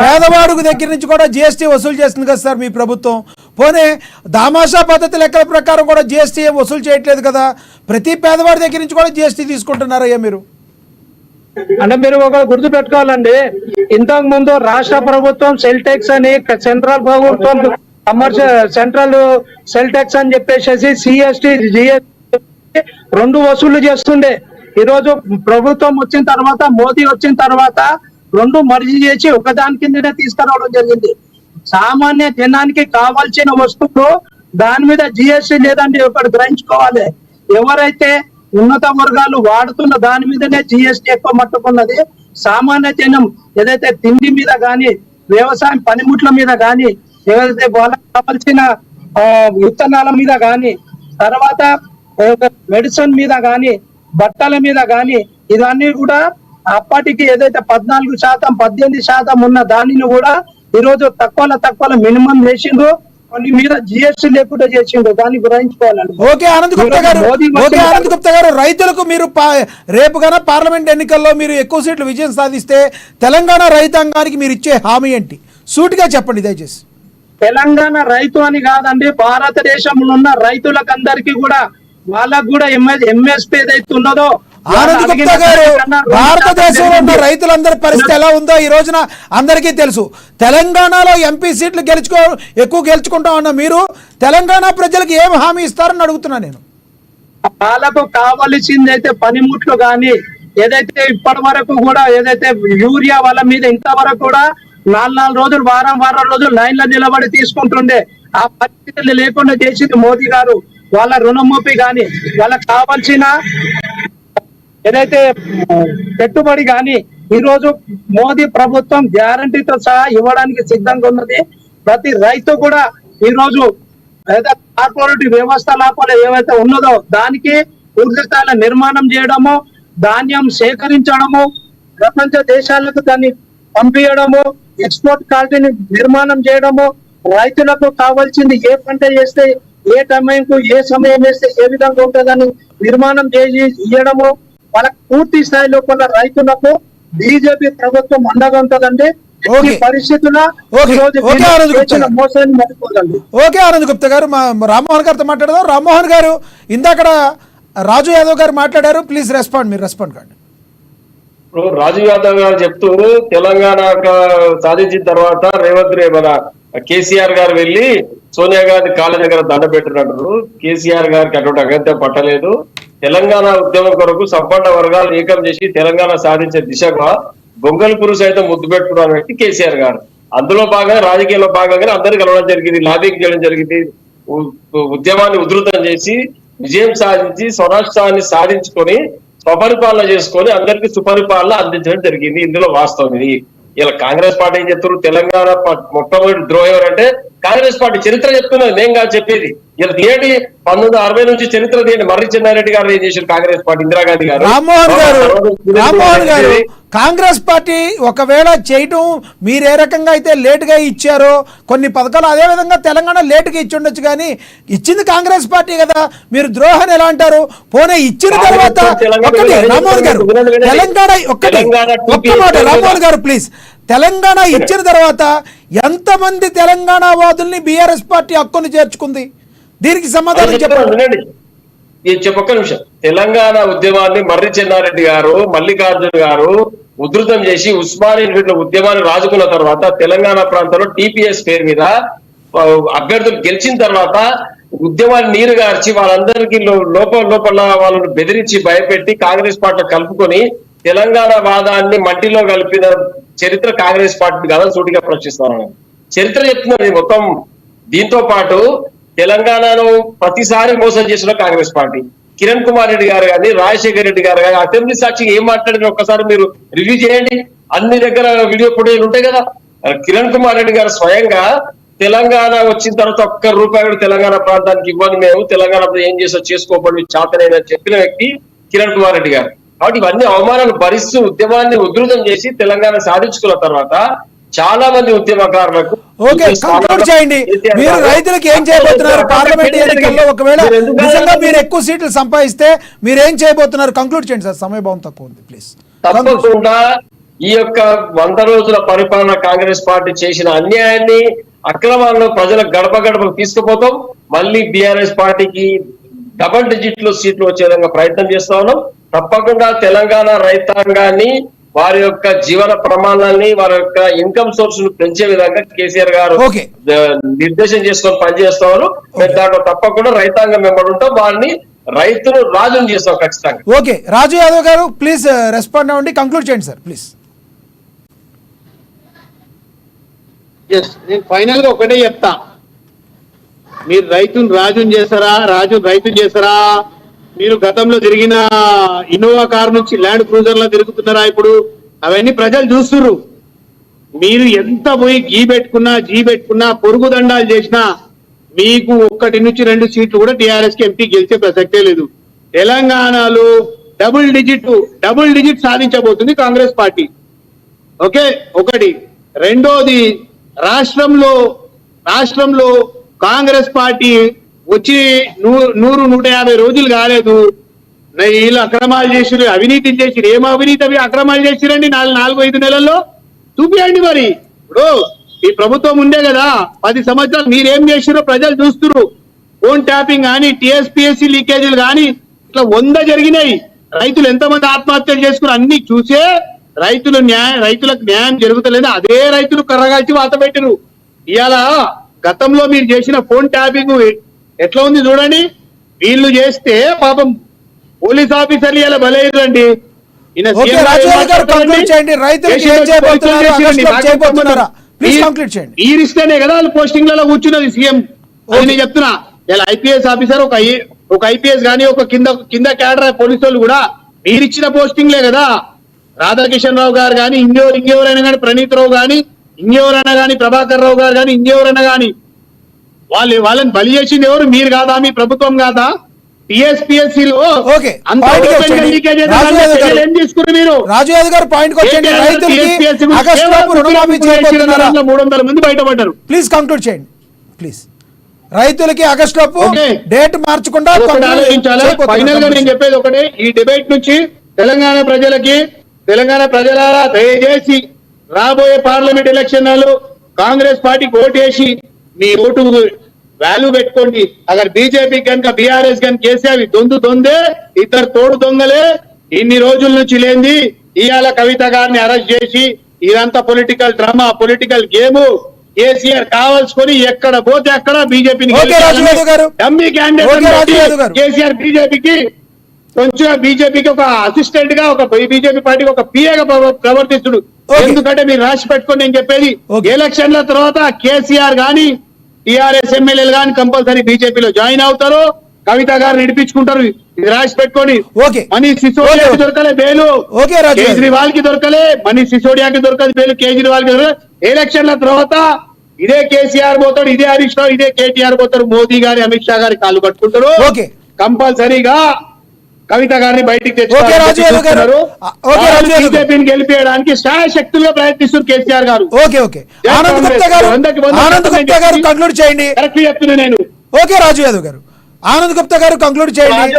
పేదవాడు దగ్గర నుంచి కూడా జిఎస్టీ వసూలు చేస్తుంది కదా సార్ మీ ప్రభుత్వం. పోనీ దామాషా పద్ధతి లెక్కల ప్రకారం కూడా జిఎస్టీ ఏం వసూలు చేయట్లేదు కదా, ప్రతి పేదవాడి దగ్గర నుంచి కూడా జిఎస్టీ తీసుకుంటున్నారయ్యా మీరు.
అంటే మీరు ఒక గుర్తు పెట్టుకోవాలండి, ఇంతకు ముందు రాష్ట్ర ప్రభుత్వం సెల్ ట్యాక్స్ అని, సెంట్రల్ ప్రభుత్వం సెంట్రల్ సెల్ ట్యాక్స్ అని చెప్పేసి సిఎస్టీ జిఎస్టీ రెండు వసూళ్లు చేస్తుండే. ఈరోజు ప్రభుత్వం వచ్చిన తర్వాత, మోదీ వచ్చిన తర్వాత రెండు మర్జీ చేసి ఒకదాని కిందనే తీసుకురావడం జరిగింది. సామాన్య జనానికి కావాల్సిన వస్తువులు దాని మీద జిఎస్టీ లేదండి, ఒకటి గ్రహించుకోవాలి. ఎవరైతే ఉన్నత వర్గాలు వాడుతున్న దాని మీదనే జిఎస్టీ ఎక్కువ మట్టుకున్నది. సామాన్య జనం ఏదైతే తిండి మీద గాని, వ్యవసాయం పనిముట్ల మీద గాని, ఏదైతే వాళ్ళకి కావాల్సిన విత్తనాల మీద గాని, తర్వాత మెడిసిన్ మీద గాని, బట్టల మీద గాని, ఇవన్నీ కూడా అప్పటికి ఏదైతే 14%, 18% ఉన్న దానిని కూడా ఈరోజు తక్కువ మినిమం చేసిండ్రు, కొన్ని మీద జిఎస్టీ లేకుండా చేసిండ్రు. దాన్ని గ్రహించుకోవాలండి.
ఓకే ఆనంద్ గుప్తా గారు, రైతులకు మీరు రేపు గన పార్లమెంట్ ఎన్నికల్లో మీరు ఎక్కువ సీట్లు విజయం సాధిస్తే తెలంగాణ రైతాంగానికి మీరు ఇచ్చే హామీ ఏంటి? సూటిగా చెప్పండి దయచేసి.
తెలంగాణ రైతు అని కాదండి, భారతదేశంలో ఉన్న రైతులకందరికీ కూడా, వాళ్ళకు కూడా ఎంఎస్పీ ఏదైతే ఉన్నదో.
ఆనంద్ గుప్తా గారు, భారతదేశంలో ఉన్న రైతులందరి పరిస్థితి ఎలా ఉందో ఈ రోజున అందరికీ తెలుసు. తెలంగాణలో ఎంపీ సీట్లు ఎక్కువ గెలుచుకుంటామన్న మీరు తెలంగాణ ప్రజలకు ఏం హామీ ఇస్తారని అడుగుతున్నా నేను.
వాళ్ళకు కావలసింది అయితే పనిముట్లు గాని, ఏదైతే ఇప్పటి వరకు కూడా ఏదైతే యూరియా వాళ్ళ మీద ఇంతవరకు కూడా 4 రోజులు, వారం రోజులు లైన్లో నిలబడి తీసుకుంటుండే, ఆ పరిస్థితులు లేకుండా చేసింది మోదీ గారు. వాళ్ళ రుణమాఫీ గాని, వాళ్ళకి కావాల్సిన ఏదైతే పెట్టుబడి గాని ఈ రోజు మోదీ ప్రభుత్వం గ్యారంటీతో సహా ఇవ్వడానికి సిద్ధంగా ఉన్నది. ప్రతి రైతు కూడా ఈ రోజు కార్పొరేటివ్ వ్యవస్థ లోపల ఏవైతే ఉన్నదో దానికి పూర్తి స్థాయిలో నిర్మాణం చేయడము, ధాన్యం సేకరించడము, ప్రపంచ దేశాలకు దాన్ని పంపించడము, ఎక్స్పోర్ట్ క్వాలిటీని నిర్మాణం చేయడము, రైతులకు కావాల్సింది ఏ పంట చేస్తే ఏ టైంకు ఏ సమయం వేస్తే ఏ విధంగా ఉంటుందని నిర్మాణం చేసి ఇవ్వడము, వాళ్ళకి పూర్తి స్థాయిలో కొన్ని రైతులకు బీజేపీ ప్రభుత్వం అండగా ఉంటుందండి. పరిస్థితుల్లో మోసాన్ని మర్చిపోదండి.
ఓకే ఆనంద్ గుప్తా గారు, మా రామ్మోహన్ గారితో మాట్లాడదాం. రామ్మోహన్ గారు, ఇందాక రాజు యాదవ్ గారు మాట్లాడారు, ప్లీజ్ రెస్పాండ్. మీరు రెస్పాండ్ కాండి.
ఇప్పుడు రాజు యాదవ్ గారు చెప్తూ తెలంగాణ సాధించిన తర్వాత రేవంత్ మన కేసీఆర్ గారు వెళ్ళి సోనియా గాంధీ కాళ్ళ దగ్గర దండ పెట్టినట్టు. కేసీఆర్ గారికి అటువంటి అగత్యం పట్టలేదు. తెలంగాణ ఉద్యమం కొరకు సంపన్న వర్గాలు ఏకం చేసి తెలంగాణ సాధించే దిశగా గొంగల్పూరు సైతం ముద్దు పెట్టుకున్న వ్యక్తి కేసీఆర్ గారు. అందులో భాగంగా రాజకీయాల్లో భాగంగానే అందరు కలవడం జరిగింది, లాబింగ్ చేయడం జరిగింది, ఉద్యమాన్ని ఉధృతం చేసి విజయం సాధించి స్వరాష్ట్రాన్ని సాధించుకొని స్వపరిపాలన చేసుకొని అందరికీ సుపరిపాలన అందించడం జరిగింది. ఇందులో వాస్తవం ఇది. ఇలా కాంగ్రెస్ పార్టీ ఏం చెప్తున్నారు, తెలంగాణ మొట్టమొదటి ద్రోహం ఎవరంటే కాంగ్రెస్ పార్టీ. చరిత్ర చెప్తున్నది, నేను కాదు చెప్పేది. ఇలా ఏంటి 1960 నుంచి చరిత్ర తీయండి. మర్రి చెన్నారెడ్డి గారు ఏం చేశారు కాంగ్రెస్ పార్టీ, ఇందిరాగాంధీ గారు.
రామ్మోహన్ గారు, కాంగ్రెస్ పార్టీ ఒకవేళ చేయటం మీరు ఏ రకంగా అయితే లేటుగా ఇచ్చారో కొన్ని పథకాలు, అదే విధంగా తెలంగాణ లేటుగా ఇచ్చి ఉండొచ్చు, కానీ ఇచ్చింది కాంగ్రెస్ పార్టీ కదా, మీరు ద్రోహాన్ని ఎలా అంటారు? పోనీ ఇచ్చిన తర్వాత రామ్మోహన్ గారు, తెలంగాణ ఒక్క మాట రామ్మోహన్ గారు ప్లీజ్, తెలంగాణ ఇచ్చిన తర్వాత ఎంతమంది తెలంగాణ వాదుల్ని బీఆర్ఎస్ పార్టీ హక్కును చేర్చుకుంది? దీనికి సమాధానం చెప్పండి.
ఒక్క నిమిషం. తెలంగాణ ఉద్యమాన్ని మర్రి చెన్నారెడ్డి గారు, మల్లికార్జున్ గారు ఉధృతం చేసి ఉస్మానియా ఉద్యమాన్ని రాజుకున్న తర్వాత తెలంగాణ ప్రాంతంలో టీపీఎస్ పేరు మీద అభ్యర్థులు గెలిచిన తర్వాత ఉద్యమాన్ని నీరుగార్చి వాళ్ళందరికీ లోపల వాళ్ళను బెదిరించి భయపెట్టి కాంగ్రెస్ పార్టీలో కలుపుకొని తెలంగాణ వాదాన్ని మట్టిలో కలిపిన చరిత్ర కాంగ్రెస్ పార్టీ కాదని సూటిగా ప్రశ్నిస్తాను. చరిత్ర చెప్తున్నది మొత్తం. దీంతో పాటు తెలంగాణను ప్రతిసారి మోసం చేసిన కాంగ్రెస్ పార్టీ. కిరణ్ కుమార్ రెడ్డి గారు కానీ, రాజశేఖర్ రెడ్డి గారు కానీ అసెంబ్లీ సాక్షిగా ఏం మాట్లాడిన ఒక్కసారి మీరు రివ్యూ చేయండి. అన్ని దగ్గర వీడియో ఫుటేజ్ ఉంటాయి కదా. కిరణ్ కుమార్ రెడ్డి గారు స్వయంగా తెలంగాణ వచ్చిన తర్వాత ₹1 కూడా తెలంగాణ ప్రాంతానికి ఇవ్వని, మేము తెలంగాణ ఏం చేసో చేసుకోబడి చాతనైనా చెప్పిన వ్యక్తి కిరణ్ కుమార్ రెడ్డి గారు. కాబట్టి ఇవన్నీ అవమానాలు భరిస్తూ ఉద్యమాన్ని ఉధృతం చేసి తెలంగాణ సాధించుకున్న తర్వాత చాలా మంది ఉద్యమకారులకు
చేయండి. మీరు రైతులకు ఏం చేయబోతున్నారు? పార్లమెంట్ ఎన్నికల్లో ఒకవేళ నిజంగా మీరు ఎక్కువ సీట్లు సంపాదిస్తే మీరు ఏం చేయబోతున్నారు? కంక్లూడ్ చేయండి సార్, సమయభావం తక్కువ ఉంది ప్లీజ్.
తప్పకుండా ఈ యొక్క 100 రోజుల పరిపాలన కాంగ్రెస్ పార్టీ చేసిన అన్యాయాన్ని, అక్రమాలను ప్రజల గడప గడపకు తీసుకుపోతాం. మళ్ళీ బీఆర్ఎస్ పార్టీకి డబల్ డిజిట్ లో సీట్లు వచ్చే విధంగా ప్రయత్నం చేస్తా ఉన్నాం. తప్పకుండా తెలంగాణ రైతాంగాన్ని వారి యొక్క జీవన ప్రమాణాన్ని వారి యొక్క ఇన్కమ్ సోర్స్ ను పెంచే విధంగా కేసీఆర్ గారు నిర్దేశం చేసుకొని పనిచేస్తారు. దాంట్లో తప్పకుండా రైతాంగం వెంబడి ఉంటాం. వారిని రైతులు రాజును చేస్తాం ఖచ్చితంగా.
ఓకే, రాజు యాదవ్ గారు ప్లీజ్ రెస్పాండ్ అవ్వండి, కంక్లూడ్ చేయండి సార్ ప్లీజ్.
నేను ఫైనల్ గా ఒకటే చెప్తా, మీరు రైతును రాజుని చేస్తారా, రాజు రైతుని చేస్తారా? మీరు గతంలో తిరిగిన ఇన్నోవా కార్ నుంచి ల్యాండ్ క్రూజర్ లో తిరుగుతున్నారా ఇప్పుడు? అవన్నీ ప్రజలు చూస్తున్నారు. మీరు ఎంత పోయి జీ పెట్టుకున్నా పొరుగు దండాలు చేసినా మీకు 1 నుంచి 2 సీట్లు కూడా టీఆర్ఎస్ కి ఎంపీ గెలిచే ప్రసక్తే లేదు. తెలంగాణలో డబుల్ డిజిట్ సాధించబోతుంది కాంగ్రెస్ పార్టీ. ఓకే, ఒకటి. రెండోది, రాష్ట్రంలో కాంగ్రెస్ పార్టీ వచ్చి 100-150 రోజులు కాలేదు. వీళ్ళు అక్రమాలు చేసిరు, అవినీతి చేసిరు. ఏం అవినీతి అక్రమాలు చేసిరండి 4-5 నెలల్లో? చూపియండి. మరి ఇప్పుడు ఈ ప్రభుత్వం ఉండే కదా 10 సంవత్సరాలు, మీరేం చేసిరో ప్రజలు చూస్తున్నారు. ఫోన్ ట్యాపింగ్ కానీ, టీఎస్పీఎస్సీ లీకేజీలు కానీ ఇట్లా 100 జరిగినాయి. రైతులు ఎంతమంది ఆత్మహత్యలు చేసుకున్నారు అన్ని చూసే రైతులకు న్యాయం జరుగుతలేదు. అదే రైతులు కర్రగాల్చి వాత పెట్టిరు. ఇవాళ గతంలో మీరు చేసిన ఫోన్ ట్యాపింగ్ ఎట్లా ఉంది చూడండి. వీళ్ళు చేస్తే పాపం పోలీస్ ఆఫీసర్లు ఇలా బలైరండి. మీరిస్తేనే కదా వాళ్ళు పోస్టింగ్లలో కూర్చున్నది సీఎం. అది నేను చెప్తున్నా. ఇలా ఐపీఎస్ ఆఫీసర్ ఒక ఐపీఎస్ గానీ ఒక కింద క్యాడర్ పోలీసు వాళ్ళు కూడా మీరిచ్చిన పోస్టింగ్లే కదా. రాధాకిషన్ రావు గారు కానీ ఇంకెవరైనా కానీ, ప్రణీత్ రావు కానీ ఇంకెవరైనా కానీ, ప్రభాకర్ రావు గారు కానీ ఇంకెవరైనా కానీ వాళ్ళని బలి చేసింది ఎవరు? మీరు కాదా? మీ ప్రభుత్వం కాదా? టీఎస్పీఎస్సీలో
ఏం
తీసుకున్నారు మీరు?
రాజు యాదవ్ గారు పాయింట్
300 మంది బయటపడ్డారు.
ప్లీజ్ కంక్లూడ్ చేయండి ప్లీజ్. రైతులకి ఆగస్టులోపు డేట్ మార్చకుండా
ఆలోచించాలి. ఫైనల్ గా నేను చెప్పేది ఒకటే, ఈ డిబేట్ నుంచి తెలంగాణ ప్రజలారా దయచేసి రాబోయే పార్లమెంట్ ఎలక్షన్లలో కాంగ్రెస్ పార్టీకి ఓటేసి మీ ఓటు వాల్యూ పెట్టుకోండి. అగర్ బీజేపీ కనుక బీఆర్ఎస్ కనుక కేసీఆర్ దొందే, ఇద్దరు తోడు దొంగలే. ఇన్ని రోజుల నుంచి లేంది ఇవాళ కవిత గారిని అరెస్ట్ చేసి ఇదంతా political drama, political game. KCR కావాల్సుకొని ఎక్కడ పోతే అక్కడ బీజేపీని డమ్మీ క్యాండిడేట్ కేసీఆర్ బీజేపీకి ఒక అసిస్టెంట్ గా, ఒక బీజేపీ పార్టీకి ఒక పిఏగా ప్రవర్తిస్తుడు. ఎందుకంటే మీరు రాసి పెట్టుకొని నేను చెప్పేది, ఎలక్షన్ల తర్వాత కేసీఆర్ గాని టీఆర్ఎస్ ఎమ్మెల్యేలు గాని కంపల్సరీ బీజేపీలో జాయిన్ అవుతారు. కవిత గారు నడిపించుకుంటారు. ఇది రాసి పెట్టుకొని. మనీష్ సిసోడియాకి దొరకలే బేలు, కేజ్రీవాల్ కి దొరకలే. మనీష్ సిసోడియాకి దొరకదు బేలు, కేజ్రీవాల్ కి దొరకలేదు. ఎలక్షన్ల తర్వాత ఇదే కేసీఆర్ పోతాడు, ఇదే హరీష్ రావు, ఇదే కేటీఆర్ పోతారు. మోదీ గారి, అమిత్ షా గారి కాళ్ళు పట్టుకుంటారు. కంపల్సరీగా కవిత గారిని బయటికి తెచ్చుకుంటారు. బీజేపీని గెలిపేయడానికి శాయశక్తులుగా ప్రయత్నిస్తున్నారు కేసీఆర్ గారు. కరెక్ట్ చెప్తున్నా నేను.
ఓకే, రాజు యాదవ్ గారు, ఆనంద్ గుప్తా గారు కంక్లూడ్ చేయండి.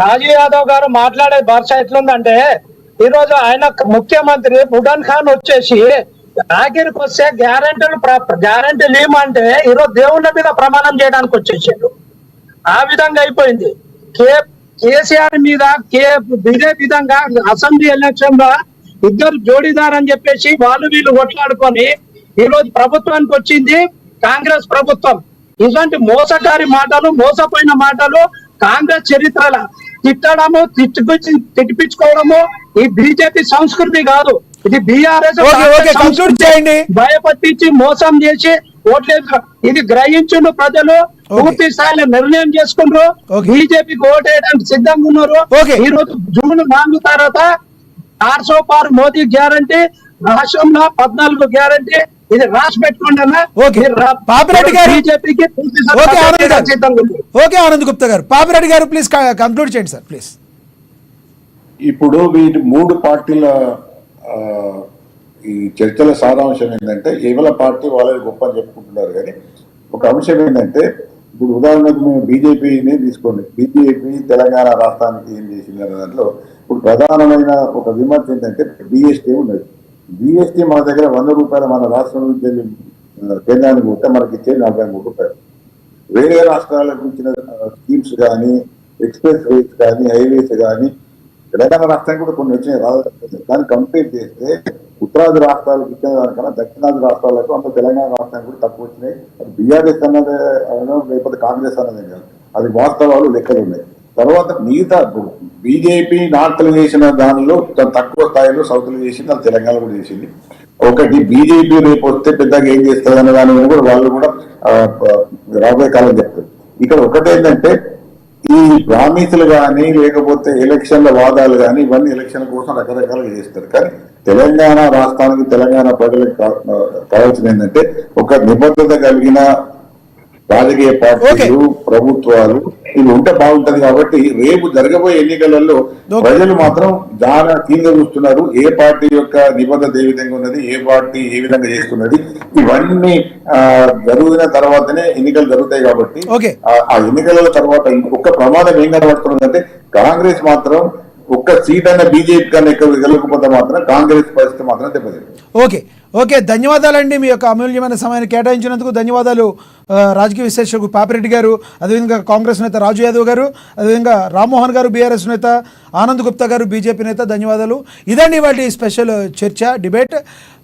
రాజు యాదవ్ గారు మాట్లాడే భాష ఎట్లుందంటే, ఈ రోజు ఆయన ముఖ్యమంత్రి బుడాన్ ఖాన్ వచ్చేసి ఆఖరికి వస్తే గ్యారంటీలు ఏమంటే ఈరోజు దేవుళ్ళ మీద ప్రమాణం చేయడానికి వచ్చేసాడు. ఆ విధంగా అయిపోయింది. కేసీఆర్ మీద ఇదే విధంగా అసెంబ్లీ ఎలక్షన్ లో ఇద్దరు జోడీదార్ అని చెప్పేసి వీళ్ళు కొట్లాడుకొని ఈ రోజు ప్రభుత్వానికి వచ్చింది కాంగ్రెస్ ప్రభుత్వం. ఇలాంటి మోసకారి మాటలు, మోసపోయిన మాటలు కాంగ్రెస్ చరిత్రల తిట్టడము, తిట్టిపించుకోవడము ఈ బీజేపీ సంస్కృతి కాదు. ఇది బీఆర్ఎస్ భయపట్టించి మోసం చేసి ఓట్లేదు. ఇది గ్రహించుండు ప్రజలు, పూర్తి స్థాయిలో నిర్ణయం చేసుకుంటారు. బీజేపీకి ఓటేయడానికి సిద్ధంగా ఉన్నారు. ఈ రోజు జూన్ 4 తర్వాత 800 పార్ మోదీ గ్యారంటీ, రాష్ట్రంలో 14 గ్యారంటీ. ఇది రాసి పెట్టుకోండి అన్న. బీజేపీకి
ఓకే, ఆనంద్ గుప్తా గారు, పాపిరెడ్డి గారు ప్లీజ్ కంక్లూడ్ చేయండి సార్ ప్లీజ్.
ఇప్పుడు వీటి 3 పార్టీల ఈ చర్చల సారాంశం ఏంటంటే, కేవల పార్టీ వాళ్ళని గొప్ప అని చెప్పుకుంటున్నారు. కానీ ఒక అంశం ఏంటంటే, ఇప్పుడు ఉదాహరణకు మేము బీజేపీని తీసుకోండి. బీజేపీ తెలంగాణ రాష్ట్రానికి ఏం చేసింది అనే దాంట్లో ఇప్పుడు ప్రధానమైన ఒక విమర్శ ఏంటంటే, BST ఉన్నది. BST మన దగ్గర 100 రూపాయలు మన రాష్ట్రం నుంచి
కేంద్రానికి పోతే మనకి ఇచ్చేది 43 రూపాయలు. వేరే రాష్ట్రాలకు ఇచ్చిన స్కీమ్స్ కానీ, ఎక్స్ప్రెస్ వేస్ కానీ, హైవేస్ కానీ తెలంగాణ రాష్ట్రానికి కూడా కొన్ని వచ్చినాయి రాదు. కానీ కంపేర్ చేస్తే ఉత్తరాది రాష్ట్రాలకు ఇచ్చిన దానికన్నా దక్షిణాది రాష్ట్రాలకు అంత తెలంగాణ రాష్ట్రానికి కూడా తక్కువ వచ్చినాయి. అది బీఆర్ఎస్ అన్నదే లేకపోతే కాంగ్రెస్ అన్నదే కాదు, అది వాస్తవాలు లెక్కలు ఉన్నాయి. తర్వాత మిగతా బీజేపీ నార్త్లు చేసిన దానిలో తక్కువ స్థాయిలో సౌత్లు చేసింది, అది తెలంగాణ కూడా చేసింది. ఒకటి బీజేపీ రేపు వస్తే పెద్దగా ఏం చేస్తుంది అనే దాని మీద కూడా వాళ్ళు కూడా రాబోయే కాలం చెప్తారు. ఇక్కడ ఒకటేంటంటే ఈ ప్రామిసులు కానీ లేకపోతే ఎలక్షన్ల వాదాలు కానీ ఇవన్నీ ఎలక్షన్ కోసం రకరకాలుగా చేస్తారు. కానీ తెలంగాణ రాష్ట్రానికి తెలంగాణ ప్రజలకు కావాల్సింది ఏంటంటే ఒక నిబద్ధత కలిగిన రాజకీయ పార్టీలు, ప్రభుత్వాలు ఇవి ఉంటే బాగుంటది. కాబట్టి రేపు జరగబోయే ఎన్నికలలో ప్రజలు మాత్రం చాలా కింద చూస్తున్నారు. ఏ పార్టీ యొక్క నిబద్ధత ఏ విధంగా ఉన్నది, ఏ పార్టీ ఏ విధంగా చేస్తున్నది, ఇవన్నీ జరిగిన తర్వాతనే ఎన్నికలు జరుగుతాయి. కాబట్టి ఆ ఎన్నికల తర్వాత ఇంకొక ప్రమాదం ఏం కనబడుతున్నదంటే కాంగ్రెస్ మాత్రం ఒక్క సీట్ అయినా బీజేపీ కన్నా ఎక్కువ వెళ్ళకపోతే మాత్రం కాంగ్రెస్ పరిస్థితి మాత్రం దెబ్బతింటుంది.
ఓకే ధన్యవాదాలండి. మీ యొక్క అమూల్యమైన సమయాన్ని కేటాయించినందుకు ధన్యవాదాలు. రాజకీయ విశ్లేషకుడు పాపిరెడ్డి గారు, అదేవిధంగా కాంగ్రెస్ నేత రాజు యాదవ్ గారు, అదేవిధంగా రామ్మోహన్ గారు బీఆర్ఎస్ నేత, ఆనంద్ గుప్తా గారు బీజేపీ నేత, ధన్యవాదాలు. ఇదండి వాటి స్పెషల్ చర్చ డిబేట్.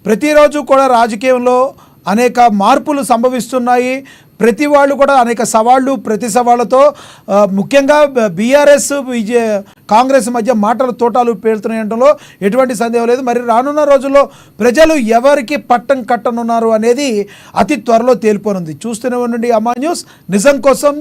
ప్రతిరోజు కూడా రాజకీయంలో అనేక మార్పులు సంభవిస్తున్నాయి. ప్రతి వాళ్ళు కూడా అనేక సవాళ్ళు, ప్రతి సవాళ్ళతో ముఖ్యంగా బీఆర్ఎస్ కాంగ్రెస్ మధ్య మాటల తోటాలు పేలుతున్నాయంటలో ఎటువంటి సందేహం లేదు. మరి రానున్న రోజుల్లో ప్రజలు ఎవరికి పట్టం కట్టనున్నారు అనేది అతి త్వరలో తేలిపోనుంది. చూస్తూనే ఉండండి అమ్మా న్యూస్, నిజం కోసం.